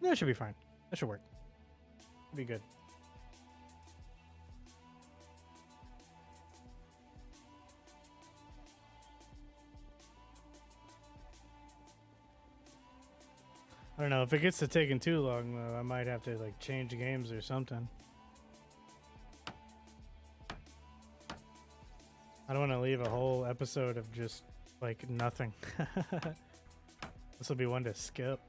That should be fine. That should work. Be good. I don't know, if it gets to taking too long though, I might have to like change games or something. I don't want to leave a whole episode of just like nothing. This will be one to skip.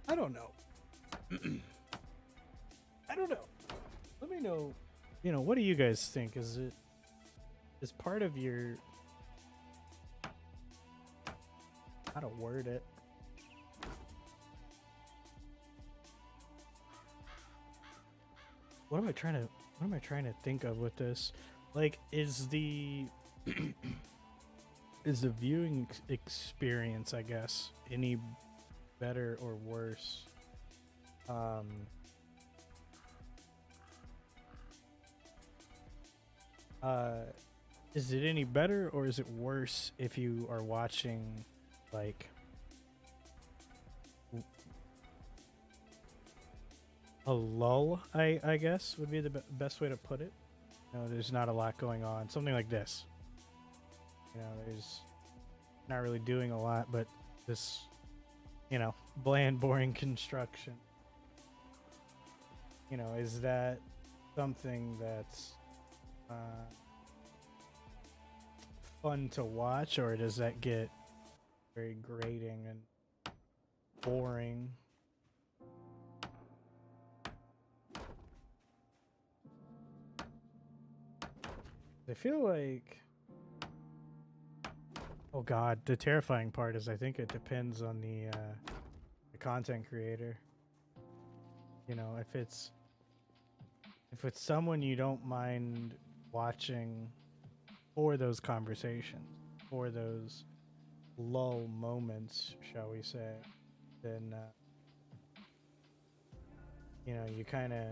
I don't know. I don't know. Let me know. You know, what do you guys think? Is part of your, how to word it? What am I trying to think of with this? Like, is the is the viewing experience, I guess, any better or worse? Is it any better or is it worse if you are watching like a lull, I guess would be the best way to put it. You know, there's not a lot going on. Something like this. You know, there's not really doing a lot, but this, you know, bland, boring construction. You know, is that something that's fun to watch, or does that get very grating and boring? I feel like, oh god, the terrifying part is I think it depends on the content creator. You know, if it's someone you don't mind watching for those conversations, for those lull moments, shall we say, then you know, you kind of,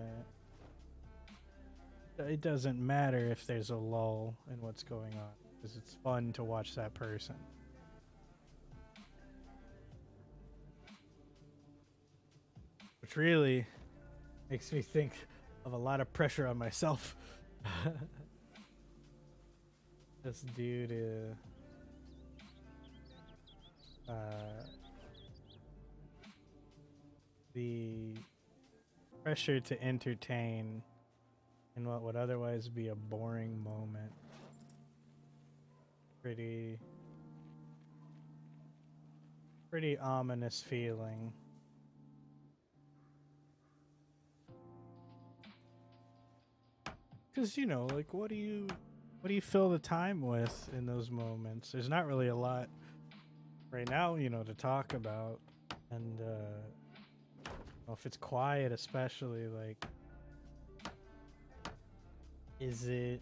it doesn't matter if there's a lull in what's going on, because it's fun to watch that person. Which really makes me think of a lot of pressure on myself. Just due to the pressure to entertain in what would otherwise be a boring moment. Pretty ominous feeling. Because, you know, like, what do you fill the time with in those moments? There's not really a lot right now, you know, to talk about. And well, if it's quiet, especially, like, is it...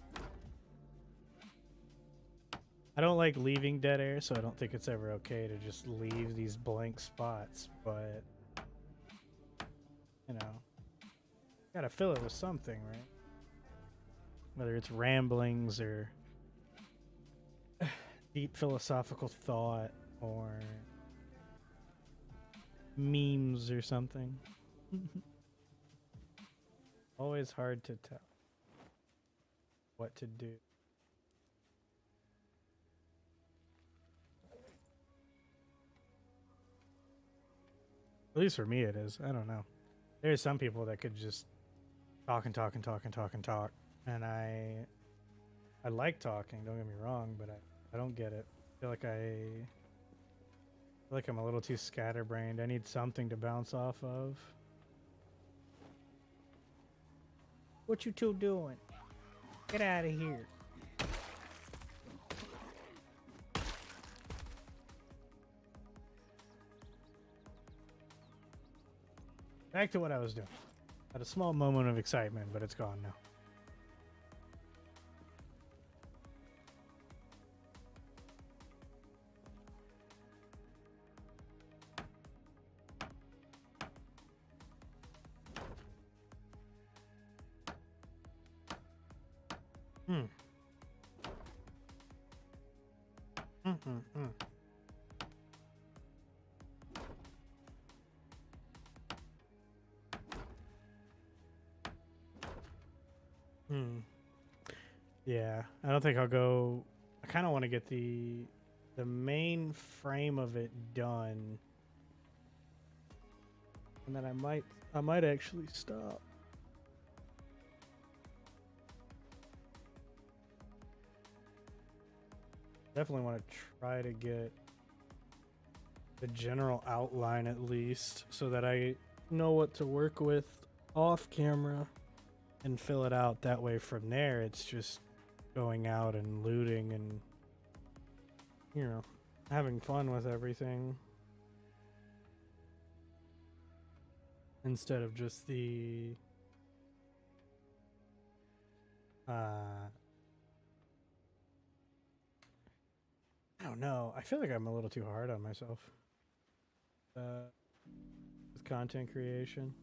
I don't like leaving dead air, so I don't think it's ever okay to just leave these blank spots, but, you know, gotta fill it with something, right? Whether it's ramblings or deep philosophical thought or memes or something. Always hard to tell what to do. At least for me it is. I don't know. There's some people that could just talk and talk and talk and talk and talk. And I like talking, don't get me wrong, but I don't get it. I feel like I'm a little too scatterbrained. I need something to bounce off of. What you two doing? Get out of here. Back to what I was doing. Had a small moment of excitement, but it's gone now. Hmm. Yeah, I don't think I'll go. I kind of want to get the main frame of it done, and then I might actually stop. Definitely want to try to get the general outline at least, so that I know what to work with off camera and fill it out. That way from there it's just going out and looting and, you know, having fun with everything instead of just the I don't know. I feel like I'm a little too hard on myself with content creation.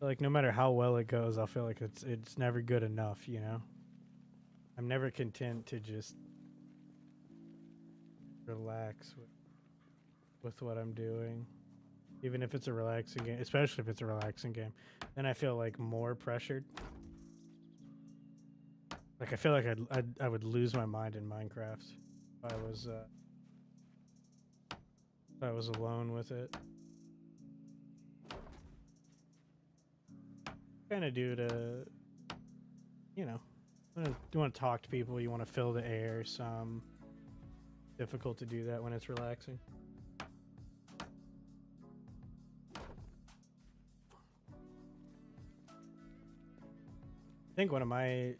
Like, no matter how well it goes, I'll feel like it's never good enough, you know? I'm never content to just relax with what I'm doing. Even if it's a relaxing game, especially if it's a relaxing game. Then I feel like more pressured. Like, I feel like I would lose my mind in Minecraft if I was alone with it. Kind of due to, you know, you want to talk to people, you want to fill the air some. Difficult to do that when it's relaxing. I think one of my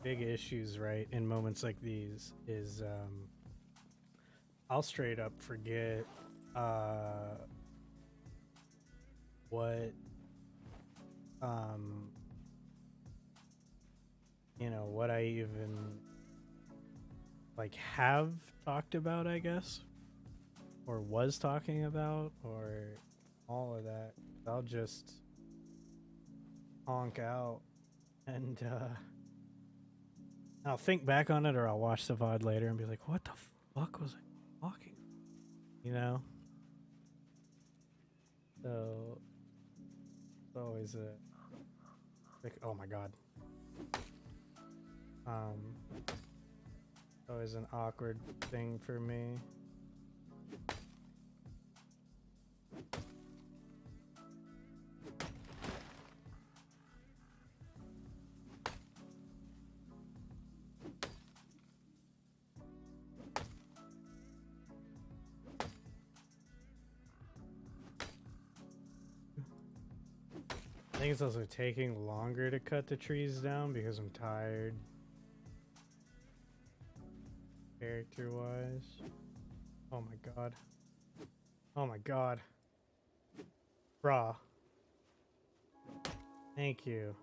big issues, right, in moments like these is I'll straight up forget what you know, what I even like have talked about, I guess, or was talking about, or all of that. I'll just honk out and I'll think back on it, or I'll watch the VOD later and be like, what the fuck was I talking? You know? So it's always a like, oh my god. Always an awkward thing for me. I think it's also taking longer to cut the trees down because I'm tired. Character-wise. Oh my god. Oh my god. Bruh. Thank you.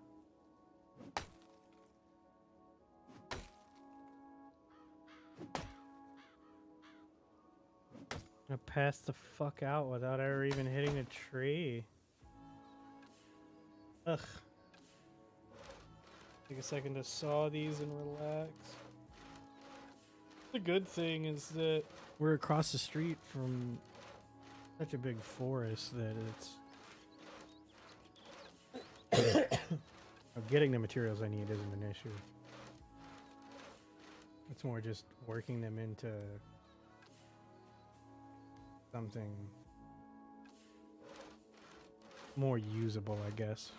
I'm gonna pass the fuck out without ever even hitting a tree. Ugh. Take a second to saw these and relax. The good thing is that we're across the street from such a big forest that it's getting the materials I need isn't an issue. It's more just working them into something more usable, I guess.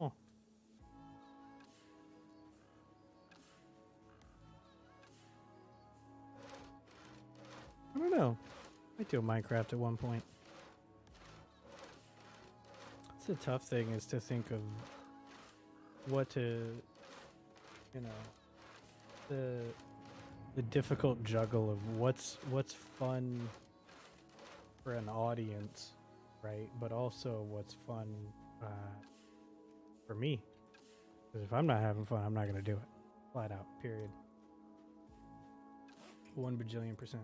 Oh. don't know. I might do a Minecraft at one point. It's a tough thing is to think of what to, you know, the difficult juggle of what's fun for an audience, right? But also what's fun for me. Because if I'm not having fun, I'm not gonna do it. Flat out. Period. 1 bajillion%.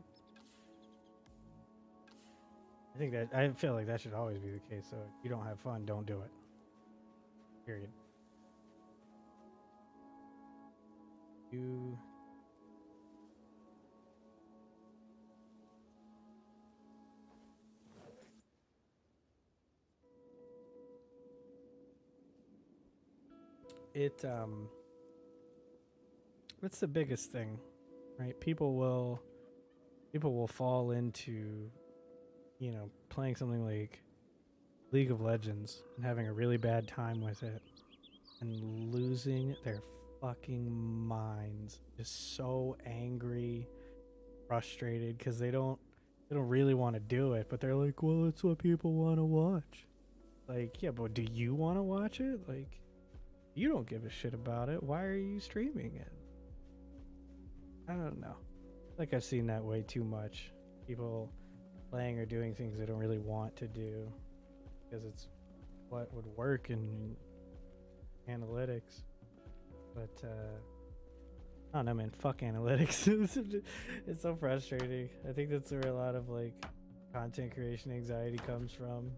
I feel like that should always be the case. So if you don't have fun, don't do it. Period. That's the biggest thing, right? People will fall into, you know, playing something like League of Legends and having a really bad time with it and losing their fucking minds, just so angry, frustrated because they don't really want to do it, but they're like, well, it's what people want to watch. Like, yeah, but do you want to watch it? Like, you don't give a shit about it. Why are you streaming it? I don't know. Like, I've seen that way too much. People playing or doing things they don't really want to do because it's what would work in analytics. But I don't know, man. Fuck analytics. It's so frustrating. I think that's where a lot of like content creation anxiety comes from.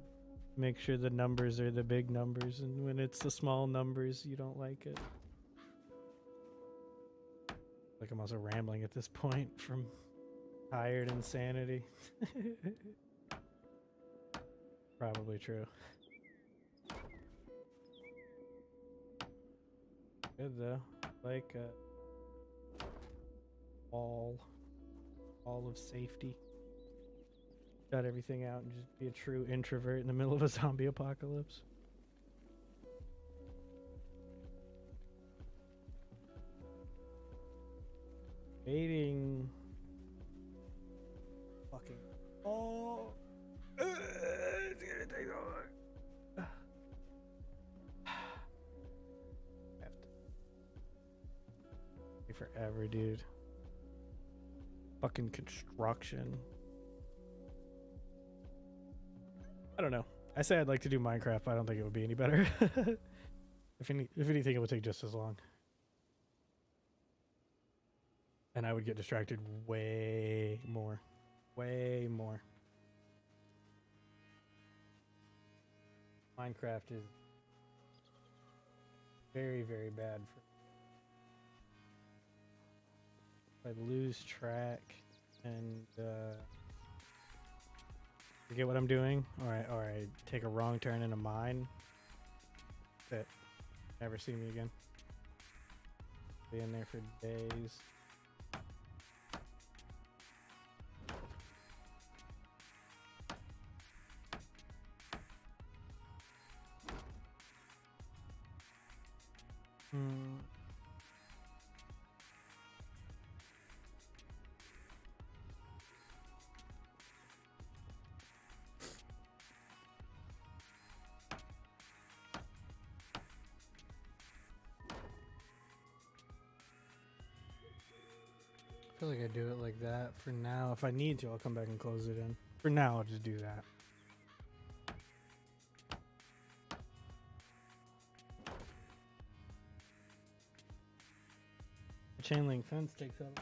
Make sure the numbers are the big numbers, and when it's the small numbers, you don't like it. Like, I'm also rambling at this point from tired insanity. Probably true. Good though. Like a wall of safety. Got everything out and just be a true introvert in the middle of a zombie apocalypse. Waiting. Fucking. Oh. It's gonna take so long. Have to. Take forever, dude. Fucking construction. I don't know. I say I'd like to do Minecraft, but I don't think it would be any better. If anything, it would take just as long. And I would get distracted way more. Way more. Minecraft is very, very bad for... If I lose track and forget what I'm doing, or I take a wrong turn in a mine, that's it. Never see me again. Be in there for days. I feel like I do it like that for now. If I need to, I'll come back and close it in. For now, I'll just do that. The chain link fence takes up.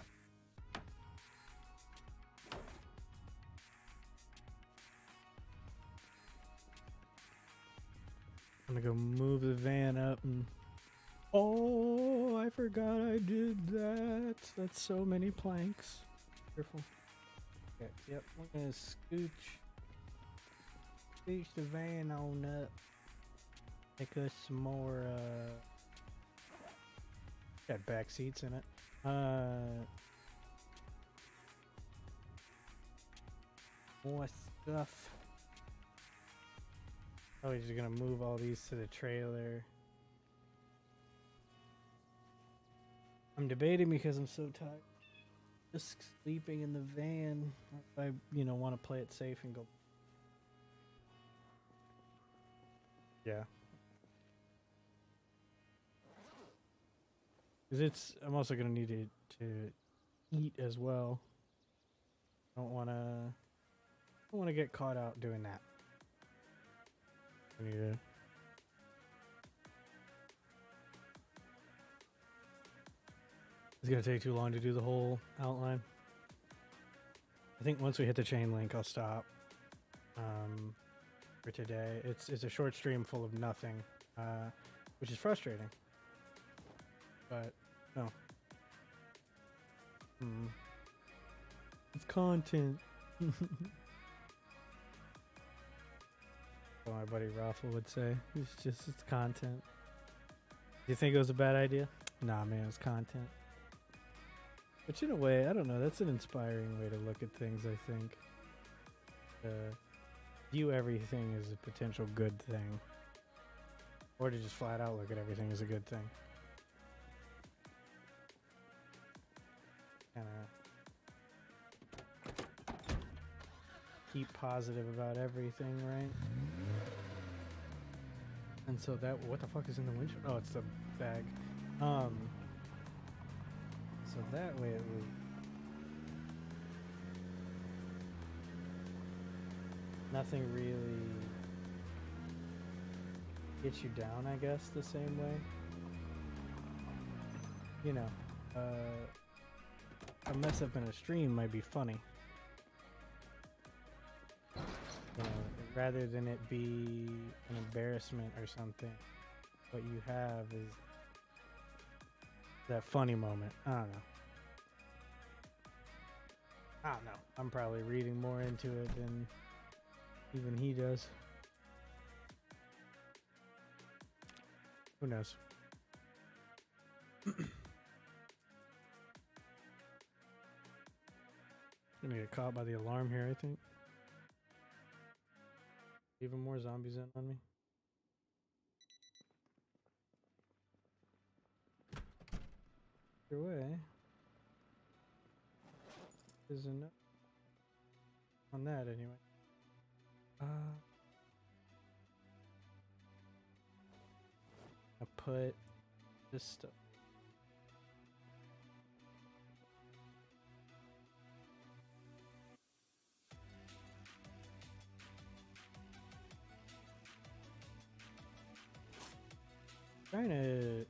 I'm gonna go move the van up and... Oh, I forgot I did that. That's so many planks. Careful. Okay, yep, we're gonna scooch the van on up. Make us some more, got back seats in it. More stuff. Oh, he's just gonna move all these to the trailer. I'm debating because I'm so tired. Just sleeping in the van. If I, you know, want to play it safe and go. Yeah. Because I'm also gonna need to eat as well. Don't wanna get caught out doing that. I need to. It's gonna take too long to do the whole outline. I think once we hit the chain link, I'll stop. For today, it's a short stream full of nothing, which is frustrating. But no, it's content. What my buddy Raffle would say. It's content. Do you think it was a bad idea? Nah, man, it was content. Which in a way, I don't know, that's an inspiring way to look at things, I think. View everything as a potential good thing. Or to just flat out look at everything as a good thing. Kinda keep positive about everything, right? And so that, what the fuck is in the windshield? Oh, it's the bag. So that way it would. Nothing really gets you down, I guess, the same way. You know, a mess up in a stream might be funny. You know, rather than it be an embarrassment or something, what you have is that funny moment. I don't know. I'm probably reading more into it than even he does. Who knows? Gonna get caught by the alarm here, I think. Even more zombies in on me. Either way, there's enough on that anyway. I put this stuff. Trying to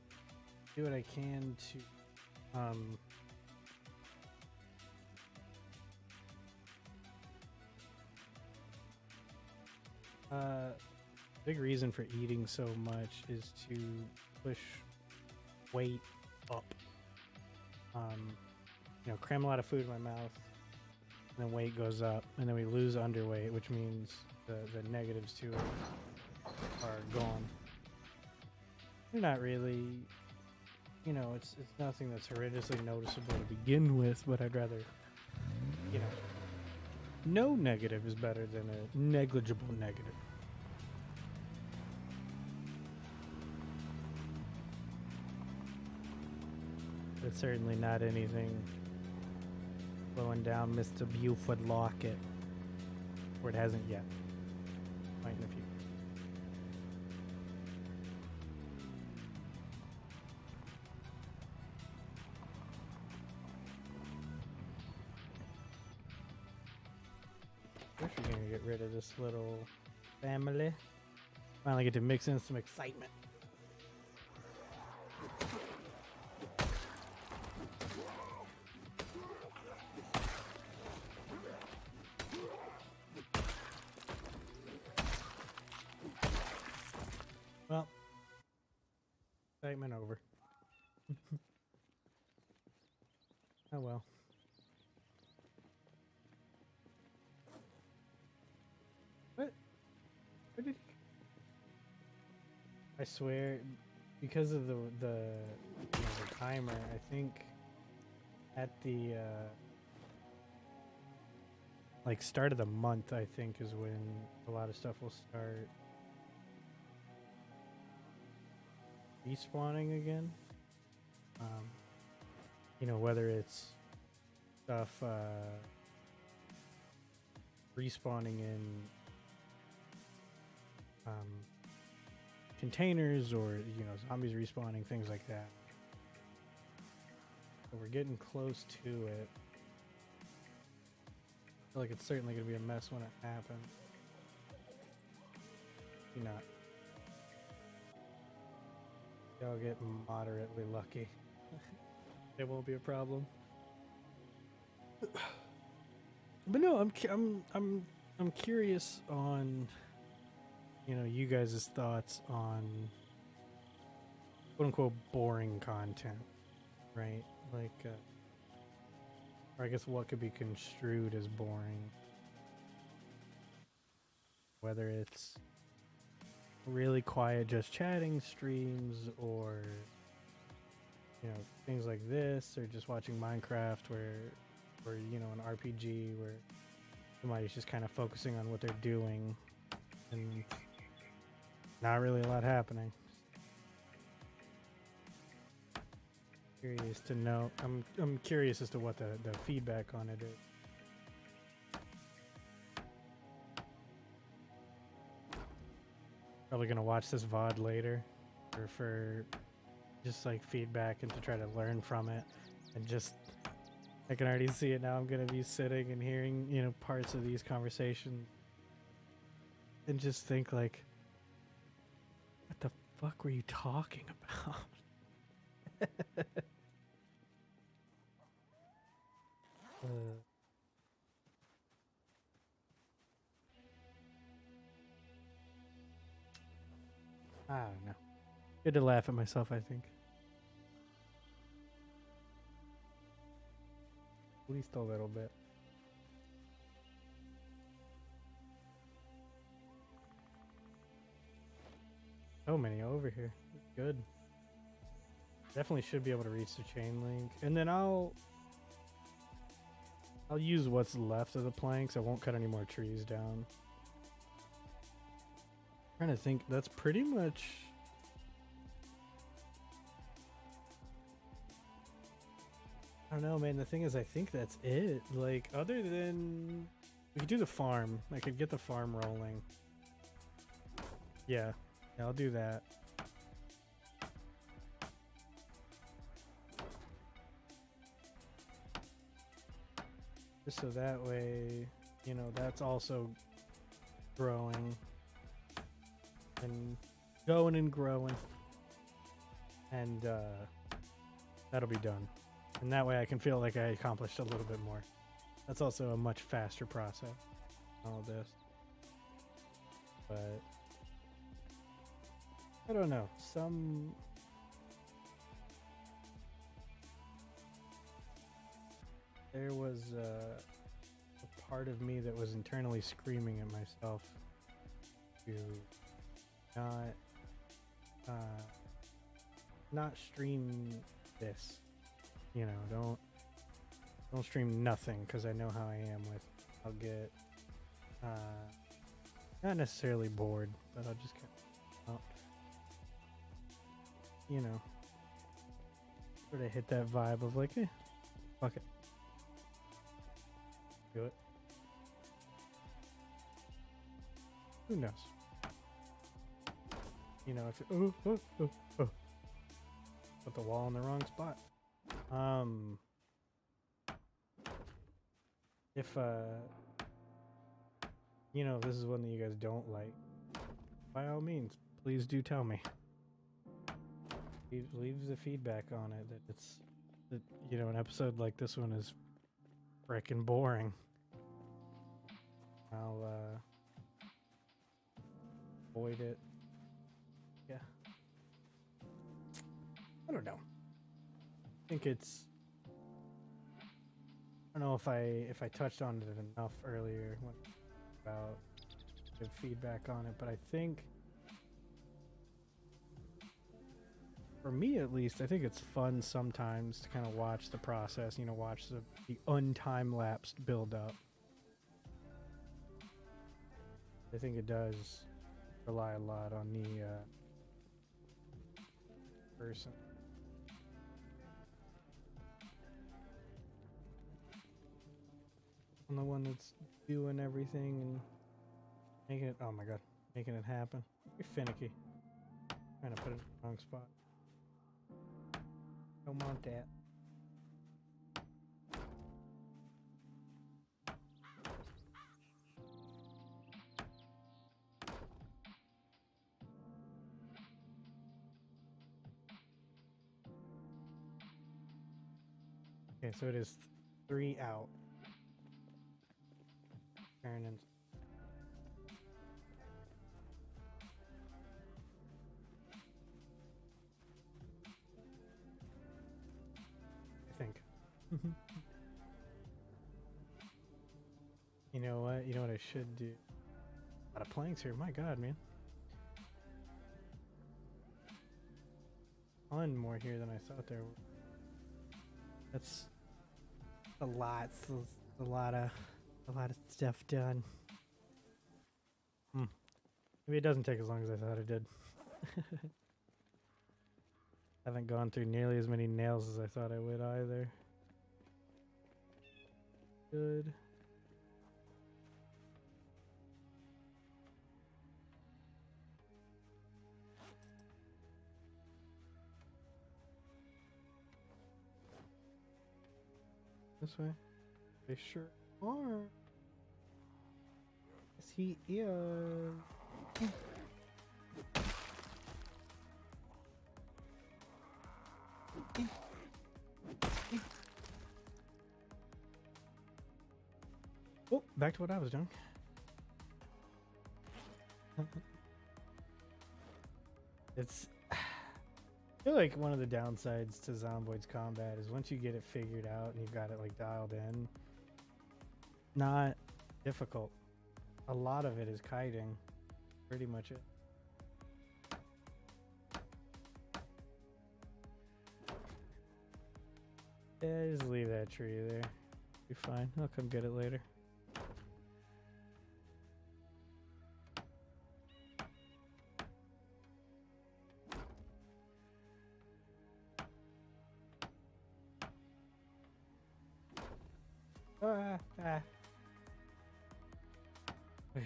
do what I can to big reason for eating so much is to push weight up. You know, cram a lot of food in my mouth, and then weight goes up, and then we lose underweight, which means the negatives to it are gone. They're not really, you know, it's nothing that's horrendously noticeable to begin with, but I'd rather, you know, no negative is better than a negligible negative. It's certainly not anything slowing down Mr. Buford Lockett, or it hasn't yet. Might in the future. Wish we're gonna get rid of this little family. Finally get to mix in some excitement. Well, excitement over. Oh well. What? Where did he? I swear, because of the timer, I think at the like start of the month, I think is when a lot of stuff will start respawning again. You know, whether it's stuff respawning in containers, or zombies respawning, things like that. So we're getting close to it. I feel like it's certainly gonna be a mess when it happens. Maybe not. I'll get moderately lucky. It won't be a problem. But no, I'm curious on you guys' thoughts on quote unquote boring content, right? Like or I guess what could be construed as boring. Whether it's really quiet just chatting streams, or things like this, or just watching Minecraft or an RPG where somebody's just kind of focusing on what they're doing and not really a lot happening. Curious to know. I'm curious as to what the feedback on it is. Probably gonna watch this VOD later, or for just like feedback and to try to learn from it, and just I can already see it now. I'm gonna be sitting and hearing parts of these conversations and just think like, what the fuck were you talking about? I don't know. Good to laugh at myself, I think. At least a little bit. So many over here. Good. Definitely should be able to reach the chain link. And then I'll use what's left of the planks. I won't cut any more trees down. I'm trying to think. That's pretty much... I don't know, man. The thing is, I think that's it. Like, other than... We could do the farm. I could get the farm rolling. Yeah, I'll do that. Just so that way, that's also growing. And going and growing. And, that'll be done. And that way I can feel like I accomplished a little bit more. That's also a much faster process, all this. But I don't know. There was a part of me that was internally screaming at myself to not stream this. Don't stream nothing, because I know how I am with. I'll get not necessarily bored, but I'll just kind of, sort of hit that vibe of like, fuck it, do it. Who knows? If put the wall in the wrong spot. If this is one that you guys don't like, by all means, please do tell me. Leave the feedback on it that an episode like this one is frickin' boring. I'll avoid it. Yeah. I don't know. I think it's... I don't know if I touched on it enough earlier about the feedback on it, but I think, for me at least, I think it's fun sometimes to kind of watch the process, watch the untime-lapsed build-up. I think it does rely a lot on the person. I'm the one that's doing everything and making it. Oh my god, making it happen. You're finicky. Trying to put it in the wrong spot. Don't want that. Okay, so it is 3 out. Turn and I think. You know what? You know what I should do? A lot of planks here. My god, man. Ton more here than I thought there were. That's a lot. A lot of stuff done. Maybe it doesn't take as long as I thought it did. Haven't gone through nearly as many nails as I thought I would either. Good. This way? They sure are. Yes, he is. Oh, back to what I was doing. It's... I feel like one of the downsides to Zomboid's combat is once you get it figured out and you've got it like dialed in, not difficult. A lot of it is kiting. Pretty much it. Yeah, just leave that tree there. Be fine. I'll come get it later. Okay,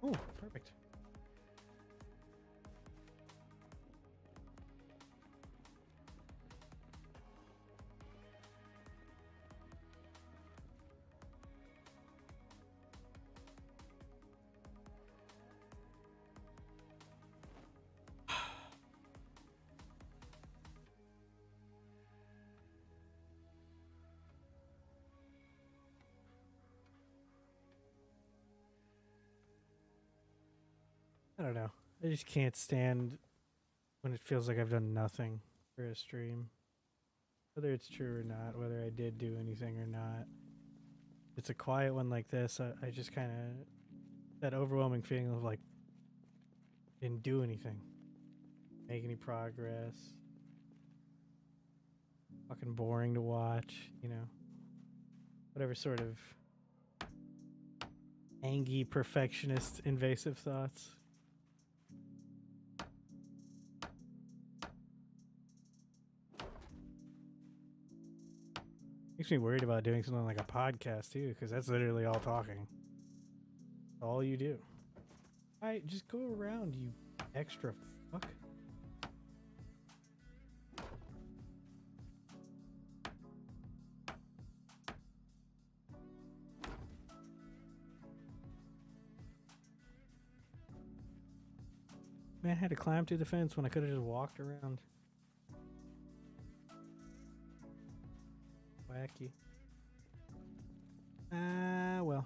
so oh, perfect. I don't know. I just can't stand when it feels like I've done nothing for a stream. Whether it's true or not, whether I did do anything or not. It's a quiet one like this, I just kind of... That overwhelming feeling of like... Didn't do anything. Make any progress. Fucking boring to watch, you know. Whatever sort of... Angy, perfectionist, invasive thoughts. Makes me worried about doing something like a podcast too, because that's literally all talking. All you do. Alright, just go around, you extra fuck. Man, I had to climb through the fence when I could have just walked around. Wacky. Well.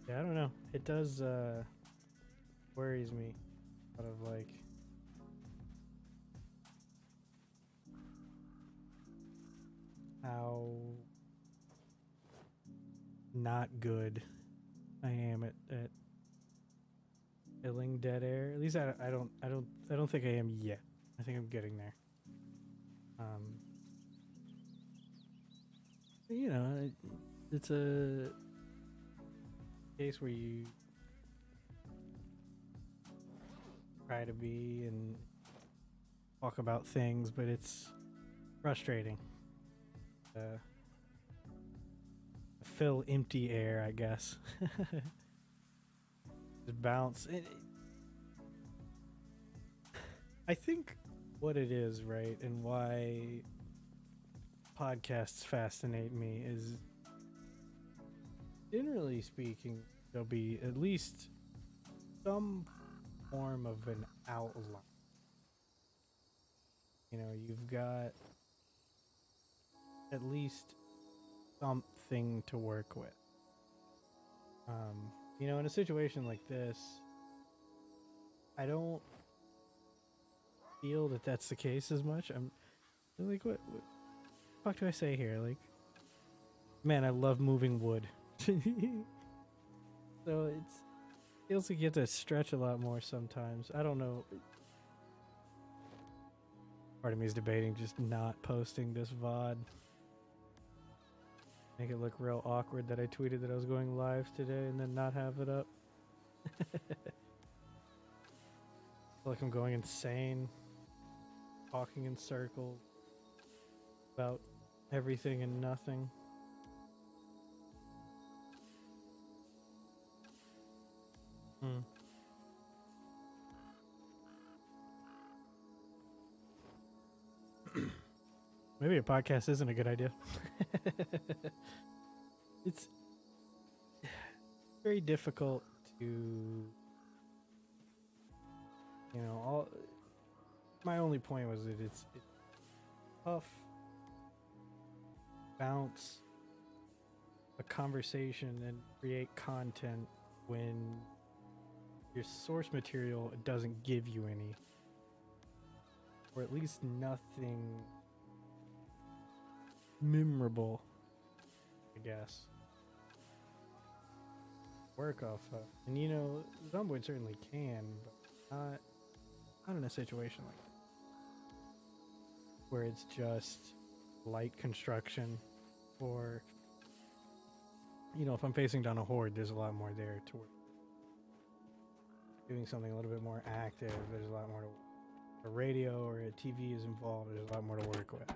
Yeah, I don't know. It does, worries me. Out of, like... How... not good I am at killing dead air. At least I don't think I am yet. I think I'm getting there. You know, it's a case where you try to be and talk about things, but it's frustrating. Fill empty air, I guess. Just bounce. I think what it is, right, and why podcasts fascinate me is, generally speaking, there'll be at least some form of an outline. You know, you've got at least something to work with. You know, in a situation like this, I don't feel that that's the case as much. I'm like, what the fuck do I say here? Like, man, I love moving wood. So it feels like you have to stretch a lot more sometimes. I don't know. Part of me is debating just not posting this VOD. Make it look real awkward that I tweeted that I was going live today and then not have it up. I feel like I'm going insane. Talking in circles about everything and nothing. Maybe a podcast isn't a good idea. It's very difficult to, you know, my only point was that it's tough bounce a conversation and create content when your source material doesn't give you any, or at least nothing memorable, I guess, work off of. And you know, Zomboid certainly can, but not in a situation like that, where it's just light construction, or, you know, if I'm facing down a horde, there's a lot more there to work. Doing something a little bit more active, there's a lot more to work. A radio or a TV is involved, there's a lot more to work with.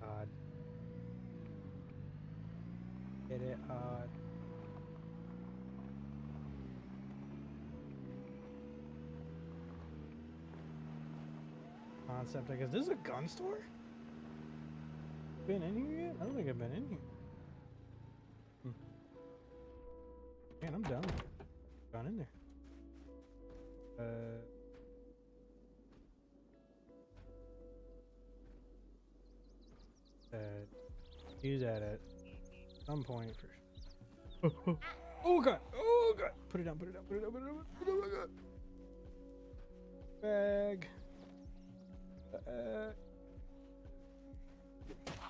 Odd. Get it? Odd. Concept, I guess. This is a gun store? Been in here yet? I don't think I've been in here. Man, I'm done. Gone in there. Do that at some point for sure. Oh god! Oh god! Put it down, put it down, put it down, put it down, put it down, oh god! Bag.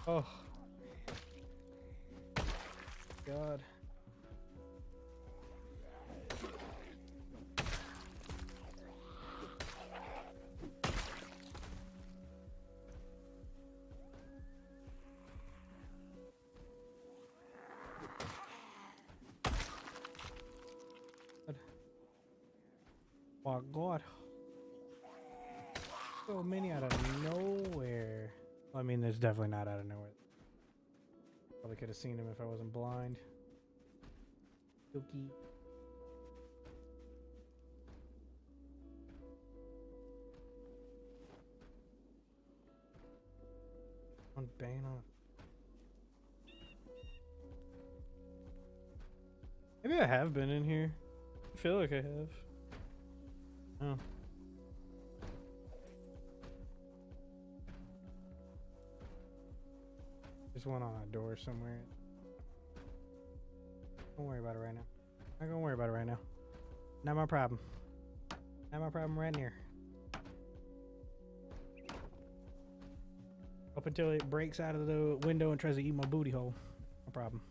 Oh. God. Oh god. So many out of nowhere. Well, I mean, there's definitely not out of nowhere. Probably could have seen him if I wasn't blind. Dookie. On banging on. Maybe I have been in here. I feel like I have. Oh. There's one on a door somewhere. Don't worry about it right now. Not gonna worry about it right now. Not my problem. Not my problem right near. Up until it breaks out of the window and tries to eat my booty hole. No problem.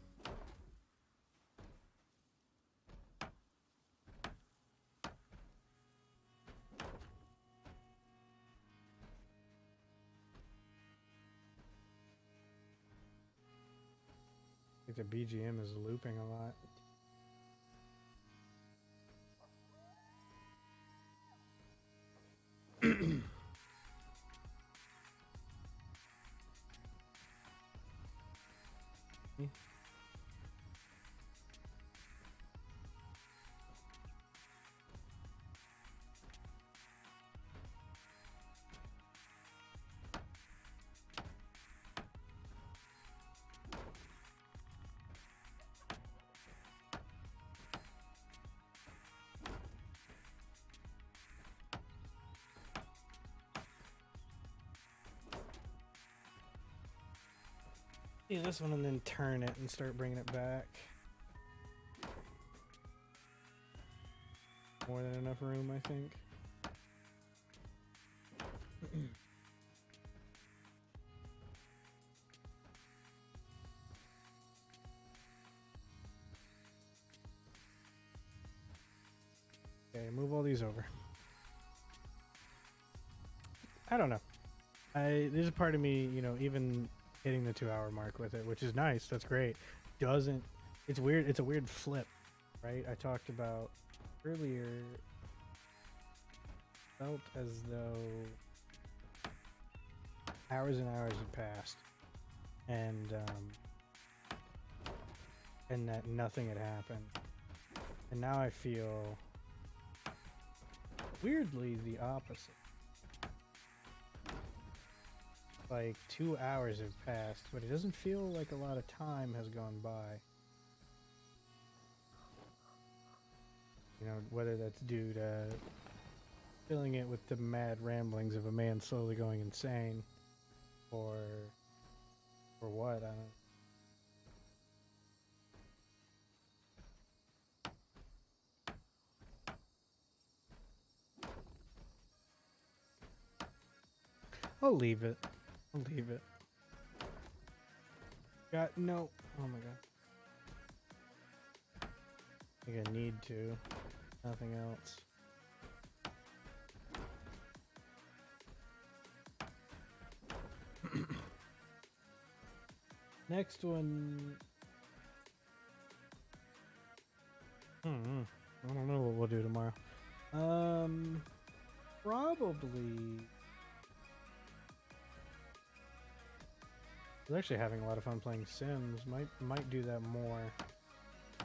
I think the BGM is looping a lot. Yeah, this one and then turn it and start bringing it back. More than enough room, I think. Okay, move all these over. I don't know. There's a part of me, you know, even hitting the 2-hour mark with it, which is nice. That's great. Doesn't. It's weird. It's a weird flip, right? I talked about earlier. Felt as though hours and hours had passed, and that nothing had happened, and now I feel weirdly the opposite. Like 2 hours have passed, but it doesn't feel like a lot of time has gone by. You know, whether that's due to filling it with the mad ramblings of a man slowly going insane, or what, I don't know. I'll leave it. I'll leave it. Got no. Oh my god. I think I need to. Nothing else. Next one. I don't know what we'll do tomorrow. Probably. I was actually having a lot of fun playing Sims. Might do that more.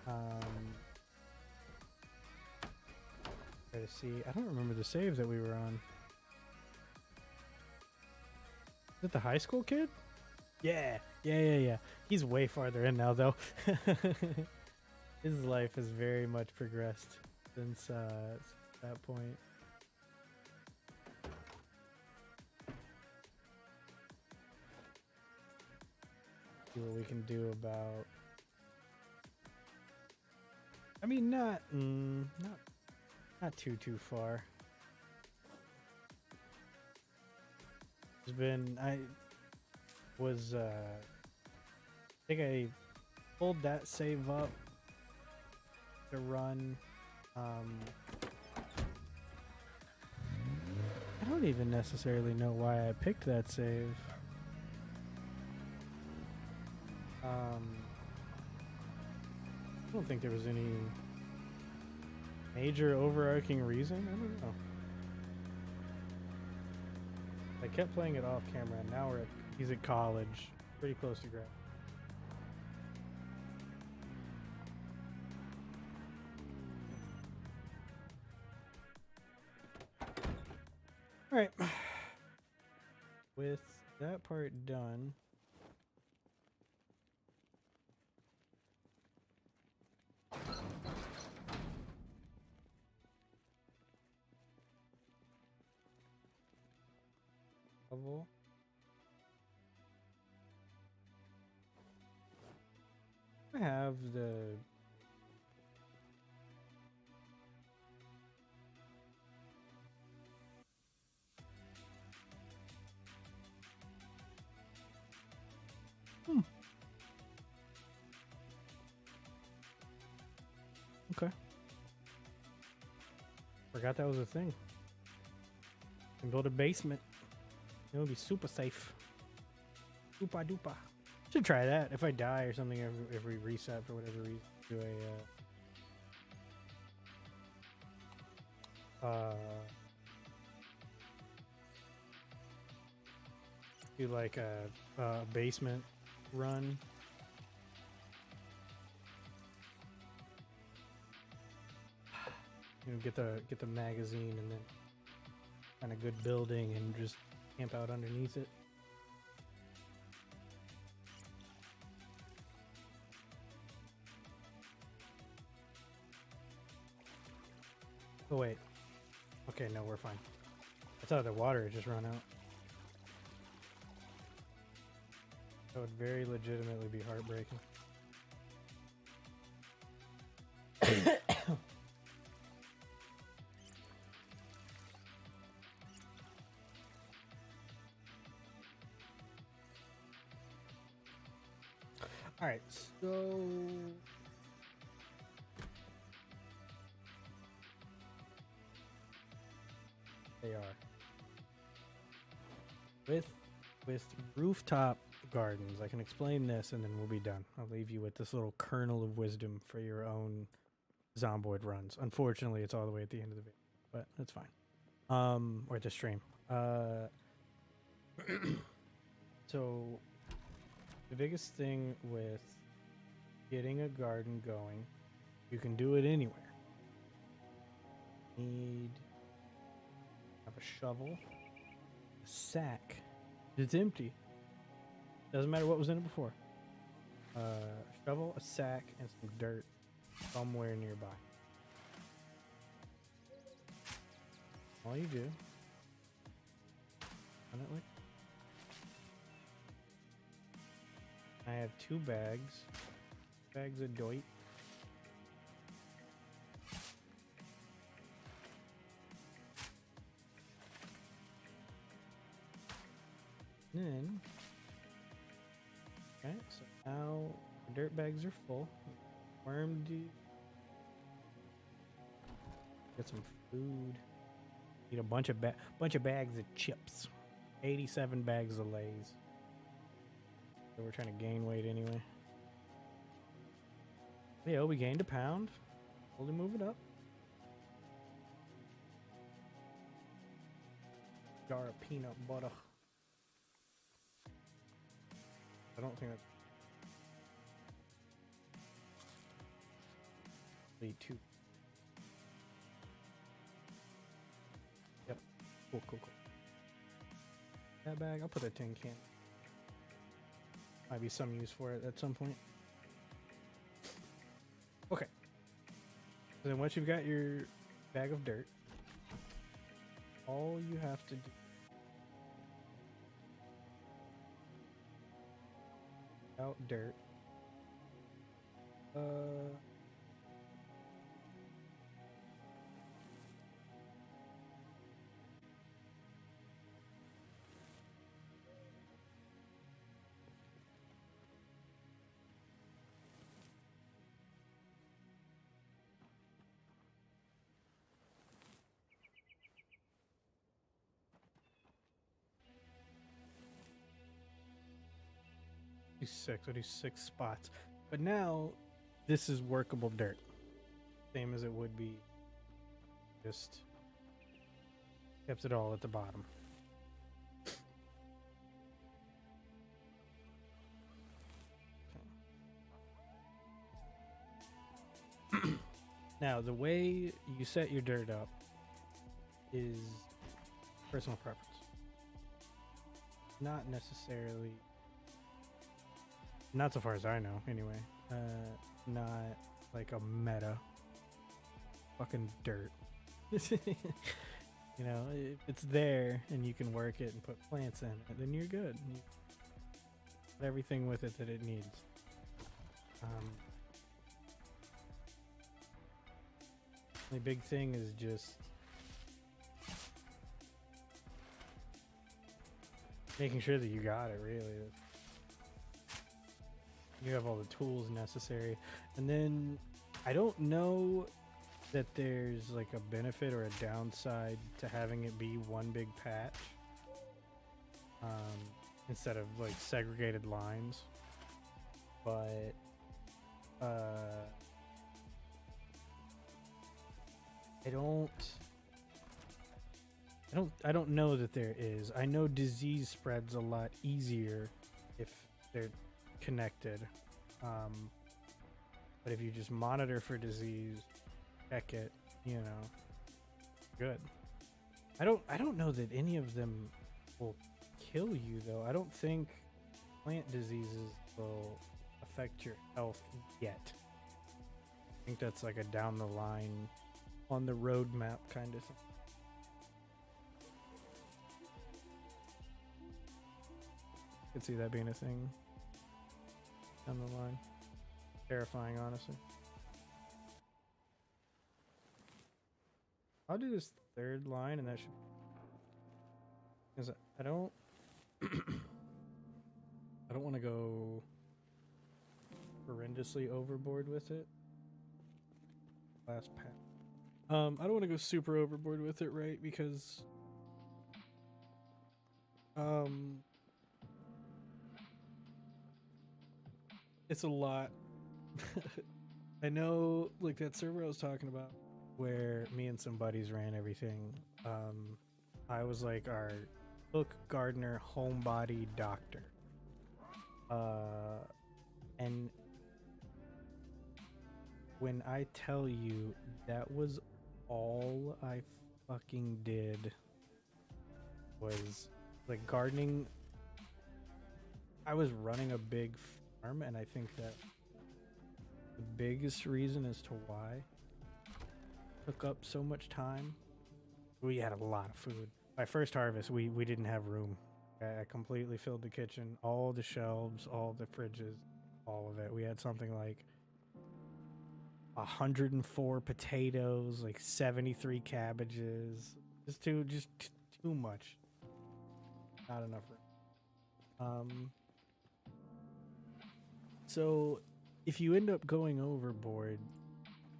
Try to see. I don't remember the save that we were on. Is it the high school kid? Yeah. He's way farther in now, though. His life has very much progressed since that point. See what we can do about. I mean, not too far. There's been I think I pulled that save up to run. I don't even necessarily know why I picked that save. I don't think there was any major overarching reason. I don't know. I kept playing it off camera, and now he's at college, pretty close to grad. All right. With that part done. Level. I have the Okay. Forgot that was a thing. Can build a basement. It would be super safe. Doopa doopa. Should try that. If I die or something, if we reset for whatever reason, do like a basement run. You know, get the magazine and then find a good building and just camp out underneath it. Oh wait. Okay, no, we're fine. I thought the water had just run out. That would very legitimately be heartbreaking. All right, so they are with rooftop gardens. I can explain this, and then we'll be done. I'll leave you with this little kernel of wisdom for your own Zomboid runs. Unfortunately, it's all the way at the end of the video, but that's fine. Or the stream. So the biggest thing with getting a garden going, you can do it anywhere. Need have a shovel, a sack. It's empty. Doesn't matter what was in it before. A shovel, a sack, and some dirt somewhere nearby. All you do, run it like. I have 2 bags of doit. Then, okay, so now the dirt bags are full. Worm do. Get some food. Need a bunch of bags of chips. 87 bags of Lay's. So we're trying to gain weight anyway. Yeah, we gained a pound. Slowly move it up. Jar of peanut butter. I don't think that's... Need 2. Yep. Cool. That bag, I'll put a tin can. Might be some use for it at some point. Okay. So then once you've got your bag of dirt, all you have to do out dirt. I'll do 6 spots. But now this is workable dirt. Same as it would be. Just kept it all at the bottom. Okay. Now the way you set your dirt up is personal preference. Not necessarily, not so far as I know, anyway. Not like a meta. Fucking dirt. You know, if it's there and you can work it and put plants in it, then you're good. You put everything with it that it needs. The big thing is just making sure that you got it, really. You have all the tools necessary. And then I don't know that there's like a benefit or a downside to having it be one big patch instead of like segregated lines. But I don't know that there is. I know disease spreads a lot easier if they're connected. But if you just monitor for disease, check it, you know, good. I don't know that any of them will kill you though. I don't think plant diseases will affect your health yet. I think that's like a down the line, on the roadmap kind of thing. Could see that being a thing. down the line. Terrifying, honestly. I'll do this third line, and that should. Because I don't. I don't want to go horrendously overboard with it. Last pass. I don't want to go super overboard with it, right? Because it's a lot. I know, like that server I was talking about, where me and some buddies ran everything. I was like our cook, gardener, homebody, doctor. And when I tell you that was all I fucking did was like gardening. I was running a big farm, and I think that the biggest reason as to why it took up so much time, we had a lot of food. My first harvest, we didn't have room. I completely filled the kitchen, all the shelves, all the fridges, all of it. We had something like 104 potatoes, like 73 cabbages. Just too much. Not enough room. So if you end up going overboard,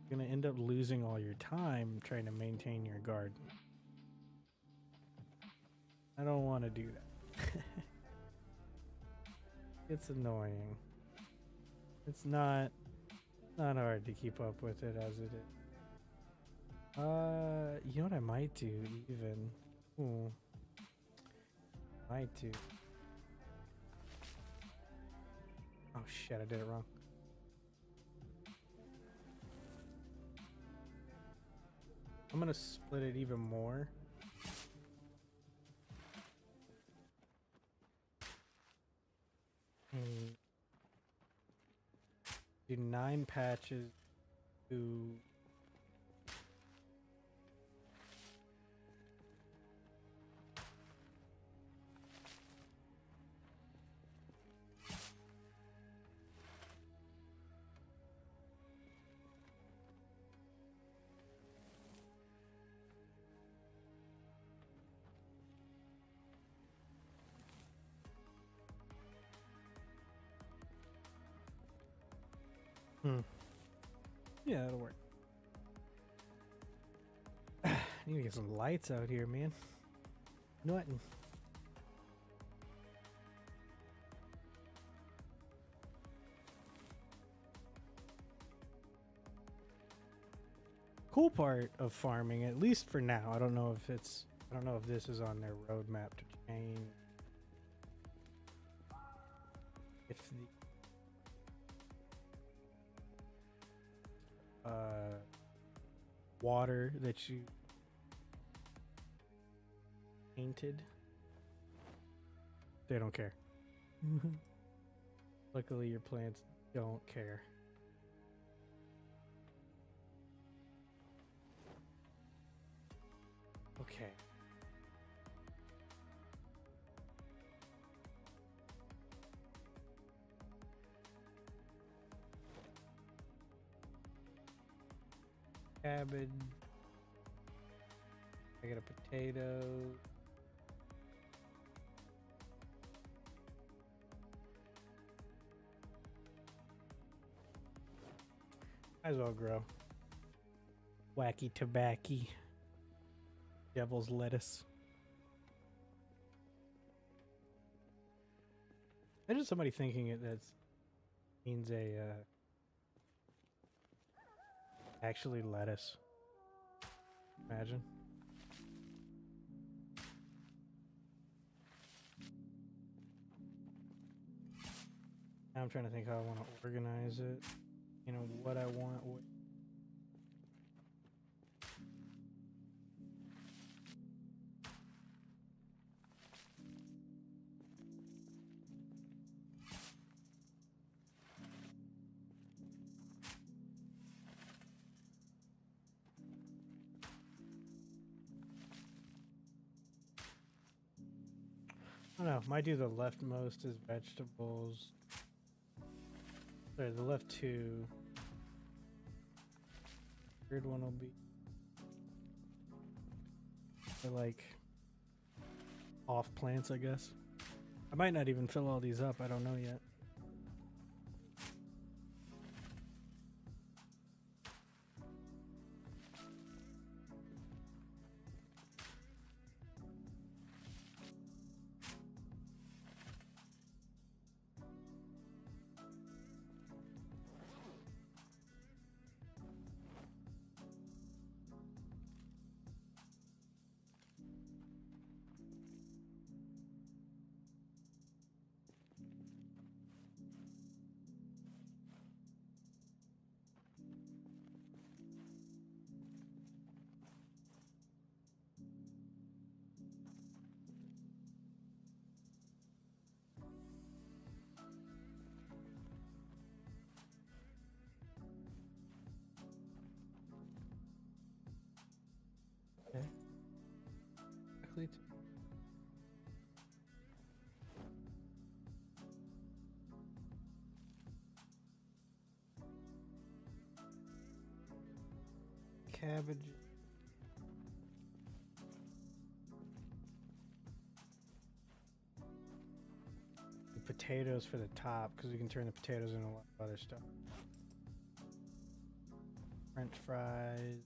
you're gonna end up losing all your time trying to maintain your garden. I don't want to do that. It's annoying. It's not hard to keep up with it as it is. You know what I might do even? Ooh. Might do. Oh shit, I did it wrong. I'm gonna split it even more. Do 9 patches to yeah, that'll work. I need to get some lights out here, man. Nothing. Cool part of farming, at least for now. I don't know if this is on their roadmap to change. If the water that you painted, they don't care. Luckily your plants don't care. Okay. Cabbage. I got a potato. Might as well grow. Wacky tobacco. Devil's lettuce. Imagine somebody thinking it that means a actually lettuce. Imagine. Now I'm trying to think how I want to organize it. You know, what I want. I don't know, might do the leftmost as vegetables. Sorry, the left two. Third one will be like off plants, I guess. I might not even fill all these up. I don't know yet. Okay. Exactly. Cabbage. The potatoes for the top, because we can turn the potatoes into a lot of other stuff. French fries.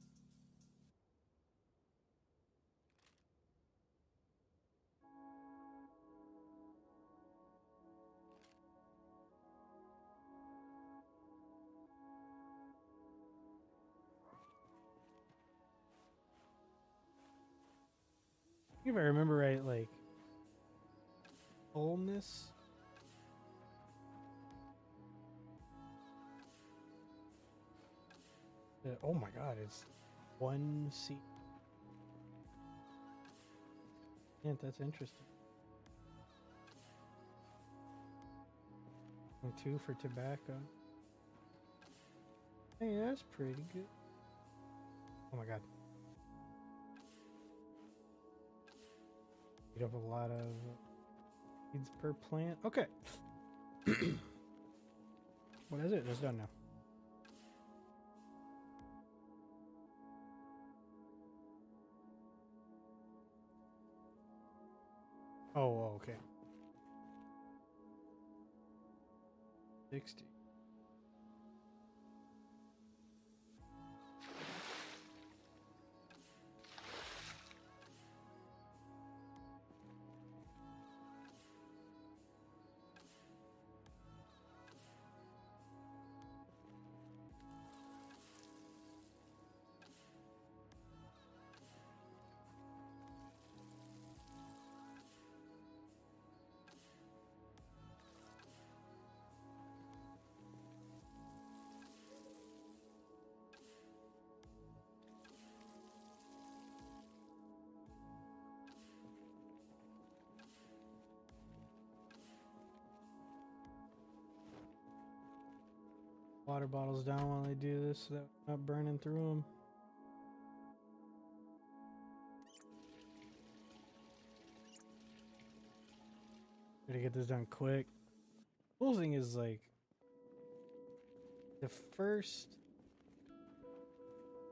If I remember right, like fullness. Oh my god, it's 1 seat. Yeah, that's interesting. And 2 for tobacco. Hey, that's pretty good. Oh my god. You'd have a lot of seeds per plant. Okay. What is it? It's done now. Oh, okay. 60. Water bottles down while I do this so that I'm not burning through them. Gotta get this done quick. Cool thing is like the first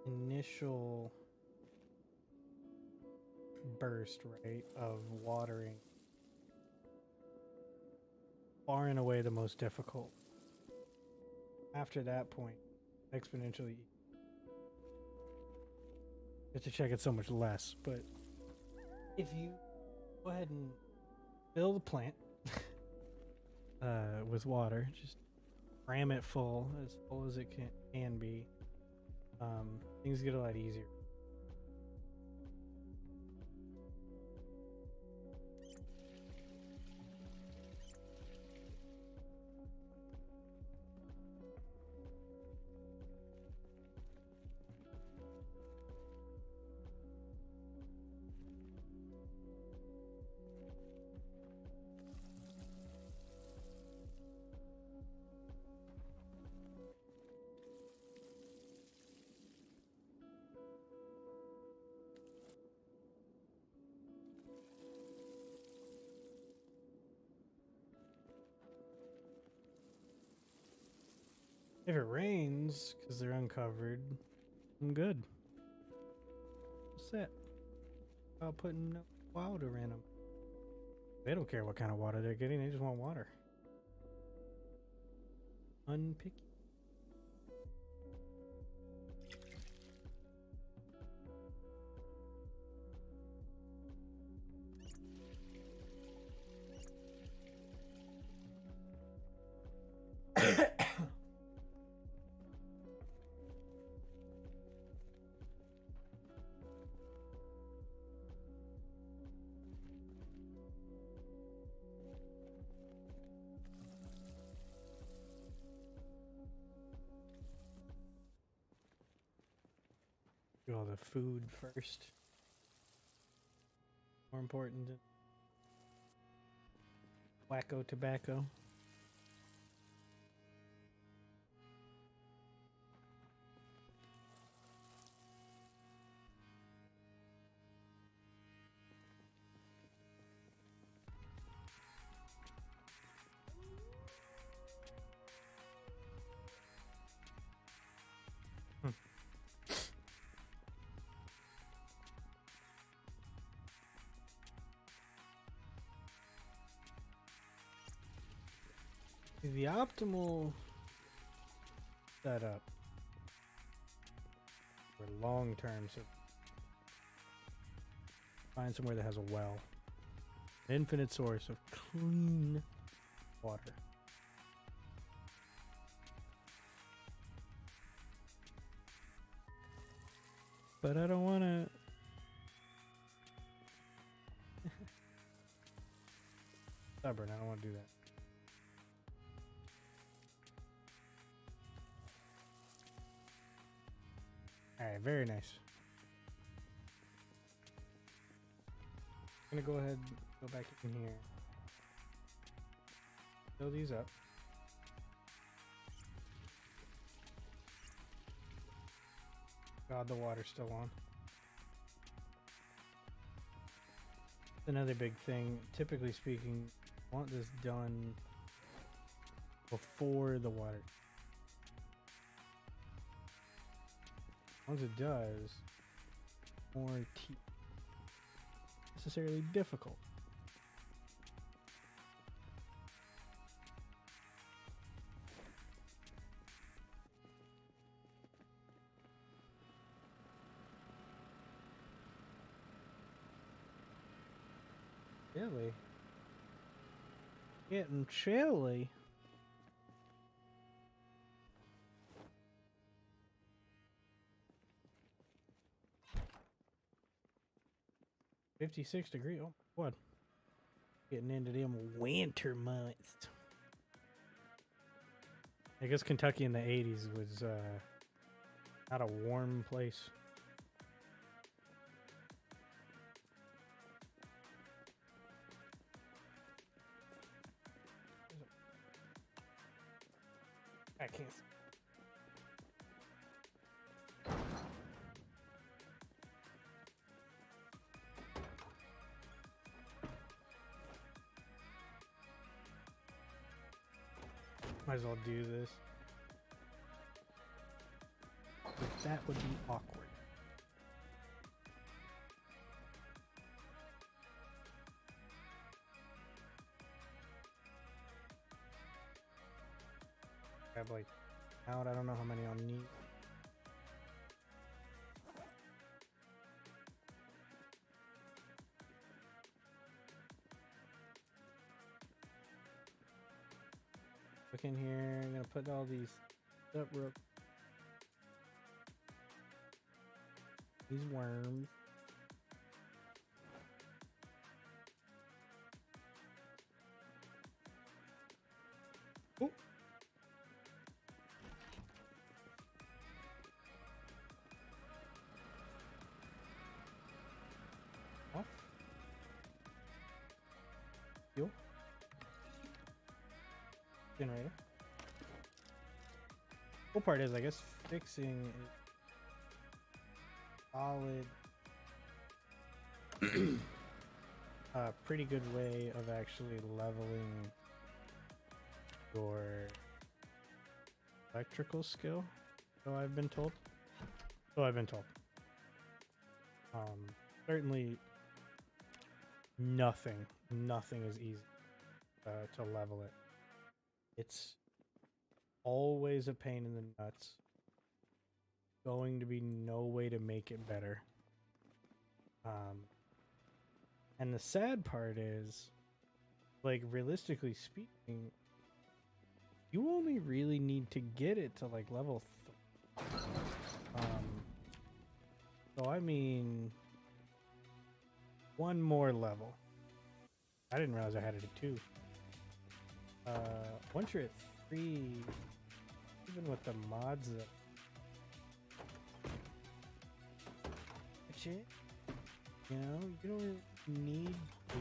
initial burst, right, of watering, far and away the most difficult. After that point, exponentially. You have to check it so much less, but if you go ahead and fill the plant with water, just ram it full as it can be, things get a lot easier. If it rains, because they're uncovered, I'm good. What's that? About putting no water in them. They don't care what kind of water they're getting, they just want water. Unpicky. Do all the food first. More important than wacko tobacco. The optimal setup for long term, so find somewhere that has a well, an infinite source of clean water. But I don't want to. Stubborn, I don't want to do that. Alright, very nice. I'm gonna go ahead and go back in here. Fill these up. God, the water's still on. Another big thing, typically speaking, I want this done before the water. Once it does, more necessarily difficult. Really? Getting chilly. $56 degrees. Oh, what? Getting into them winter months. I guess Kentucky in the 80s was not a warm place. I can't. Might as well do this. But that would be awkward. Grab like out, I don't know how many I'll need. Look in here, I'm gonna put all these up real. These worms. Oh. Off. Fuel. Generator. Cool part is, I guess, fixing solid. A pretty good way of actually leveling your electrical skill, so I've been told. So I've been told. Certainly nothing is easy to level it. It's always a pain in the nuts. Going to be no way to make it better. And the sad part is, like, realistically speaking, you only really need to get it to like level 3. So I mean, one more level. I didn't realize I had it at 2. Once you're at 3, even with the mods that shit, you know, you don't need to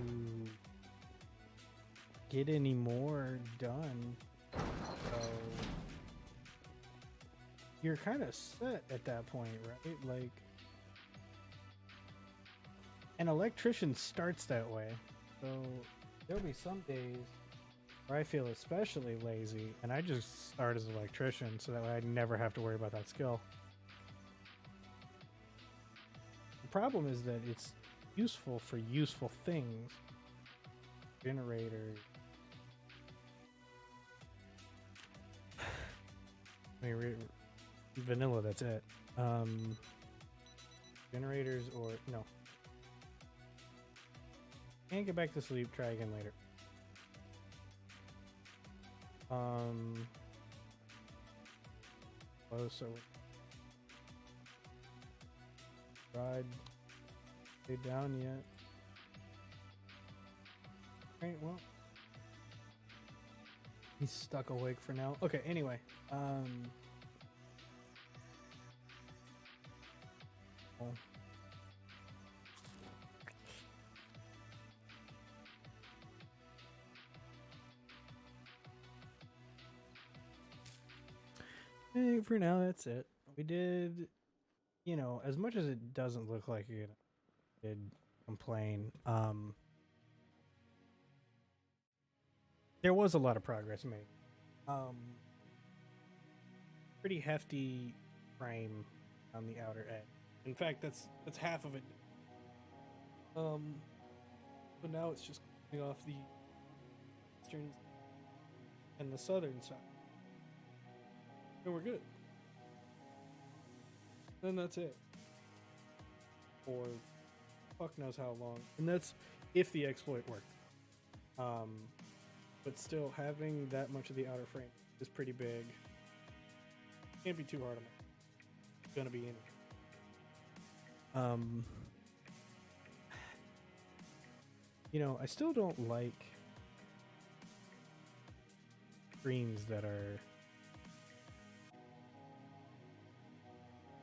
get any more done. So you're kind of set at that point, right? Like, an electrician starts that way. So there'll be some days where I feel especially lazy and I just start as an electrician so that way I never have to worry about that skill. The problem is that it's useful for useful things. Generators. I mean, vanilla, that's it. Generators or no. Can't get back to sleep, try again later. Oh, so tried stay down yet. Right, well. He's stuck awake for now. Okay, anyway. Oh. For now, that's it. We did, you know, as much as it doesn't look like it did complain, there was a lot of progress made. Pretty hefty frame on the outer edge. In fact, that's half of it. So now it's just coming off the eastern and the southern side. And we're good. Then that's it. For fuck knows how long. And that's if the exploit worked. But still, having that much of the outer frame is pretty big. Can't be too hard on it. It's gonna be in it. You know, I still don't like streams that are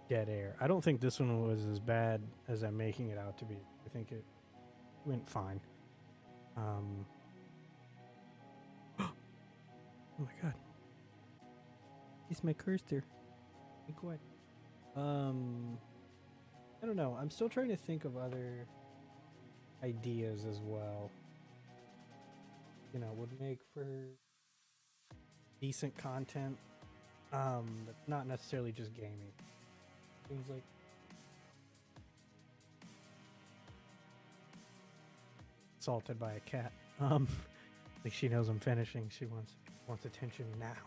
dead air. I don't think this one was as bad as I'm making it out to be. I think it went fine. Oh my god. He's my cursor. Be quiet. I don't know. I'm still trying to think of other ideas as well. You know, would make for decent content. But not necessarily just gaming. Things like assaulted by a cat. Like she knows I'm finishing. She wants attention now.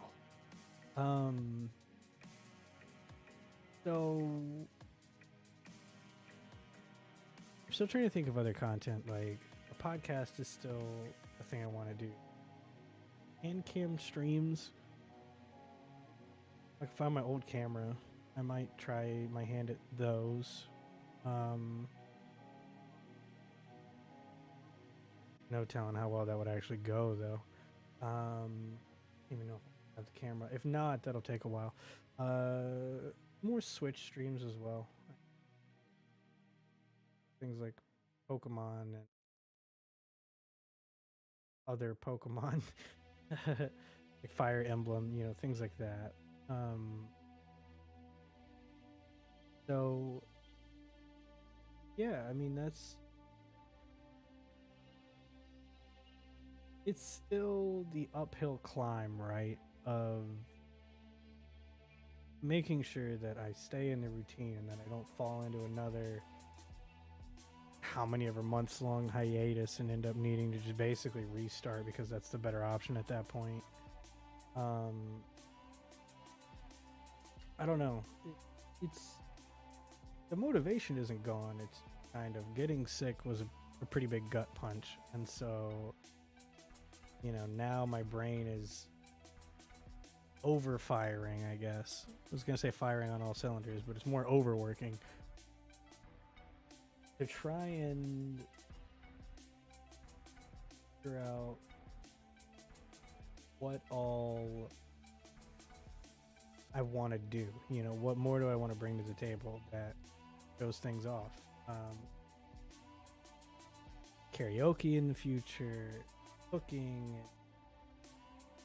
So I'm still trying to think of other content. Like a podcast is still a thing I want to do. And cam streams. Like if I find my old camera, I might try my hand at those. No telling how well that would actually go, though. Even know if I have the camera. If not, that'll take a while. More Switch streams as well. Things like Pokemon and other Pokemon. Like Fire Emblem, you know, things like that. So, yeah, I mean, it's still the uphill climb, right? Of making sure that I stay in the routine and that I don't fall into another how many ever months long hiatus and end up needing to just basically restart because that's the better option at that point. I don't know. It's the motivation isn't gone. It's kind of getting sick was a pretty big gut punch, and so now my brain is over firing, I guess. I was gonna say firing on all cylinders, but it's more overworking to try and figure out what all I want to do. What more do I want to bring to the table that those things off? Karaoke in the future, cooking,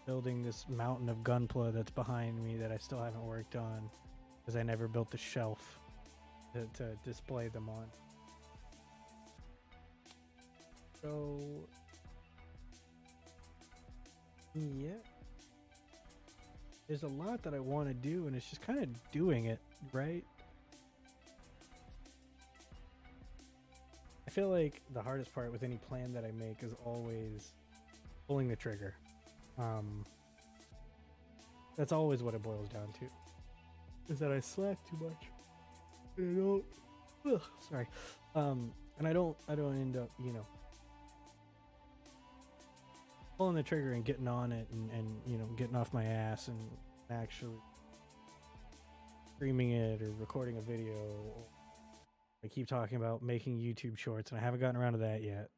building this mountain of gunpla that's behind me that I still haven't worked on because I never built the shelf to display them on. So, yeah. There's a lot that I want to do, and it's just kind of doing it, right? I feel like the hardest part with any plan that I make is always pulling the trigger. That's always what it boils down to. Is that I slack too much. And I don't. Sorry. And I don't end up, pulling the trigger and getting on it and getting off my ass and actually streaming it or recording a video. I keep talking about making YouTube shorts, and I haven't gotten around to that yet.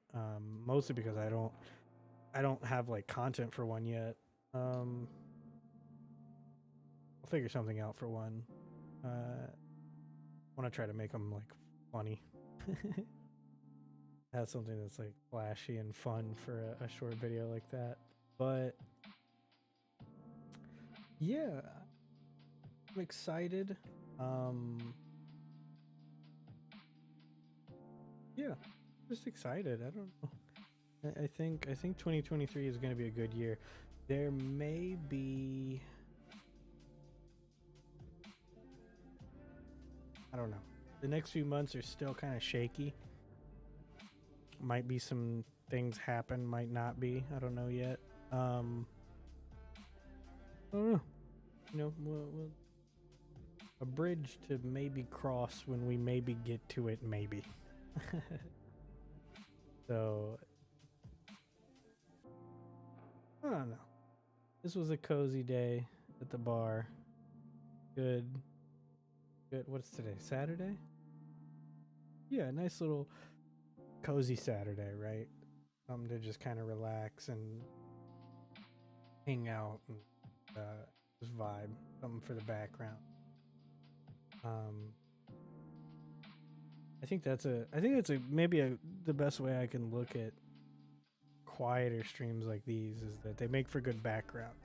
Mostly because I don't have like content for one yet. I'll figure something out for one. Want to try to make them like funny. Have something that's like flashy and fun for a short video like that. But yeah, I'm excited. Yeah, just excited. I don't know. I think 2023 is going to be a good year. There may be, I don't know. The next few months are still kind of shaky. Might be some things happen, might not be. I don't know yet. I don't know. We'll a bridge to maybe cross when we maybe get to it, maybe. So, I don't know. This was a cozy day at the bar. Good. What's today? Saturday? Yeah, nice little cozy Saturday, right? Something to just kind of relax and hang out and just vibe. Something for the background. I think that's maybe the best way I can look at quieter streams like these is that they make for good background.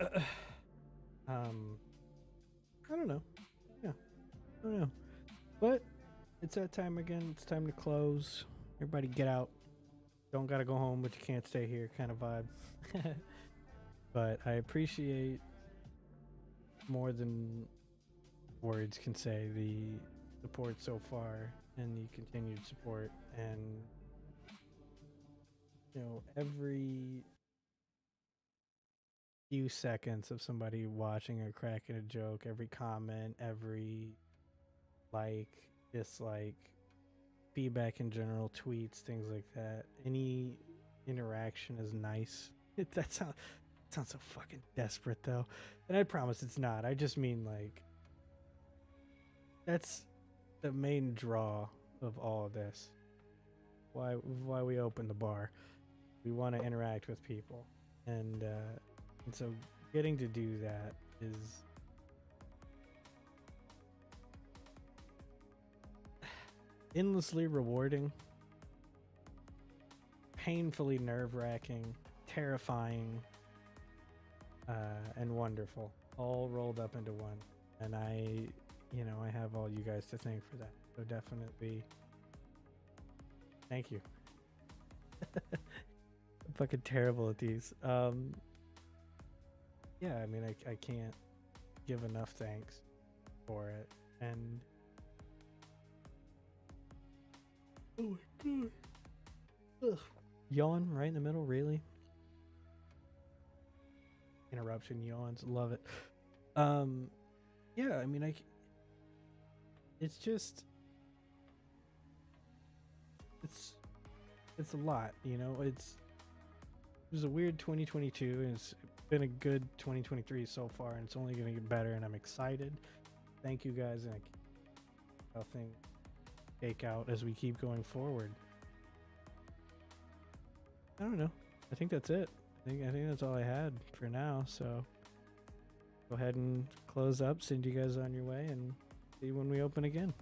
I don't know. Yeah, I don't know. But it's that time again. It's time to close. Everybody get out. Don't gotta go home, but you can't stay here kind of vibe. But I appreciate more than words can say the support so far and the continued support, and every few seconds of somebody watching or cracking a joke, every comment, every like, dislike, feedback in general, tweets, things like that. Any interaction is nice. That sounds so fucking desperate though, and I promise it's not. I just mean like that's the main draw of all of this. Why we open the bar. We want to interact with people, and so getting to do that is endlessly rewarding, painfully nerve-wracking, terrifying, and wonderful, all rolled up into one. And I have all you guys to thank for that. So definitely, thank you. I'm fucking terrible at these. Yeah, I mean, I can't give enough thanks for it. And oh my god. Ugh. Yawn right in the middle, really? Interruption yawns, love it. Yeah, I mean, it's just it's a lot, you know. It was a weird 2022, and it's been a good 2023 so far, and it's only gonna get better, and I'm excited. Thank you guys, and I'll take out as we keep going forward. I don't know. I think that's it. I think that's all I had for now. So go ahead and close up, send you guys on your way, and see you when we open again.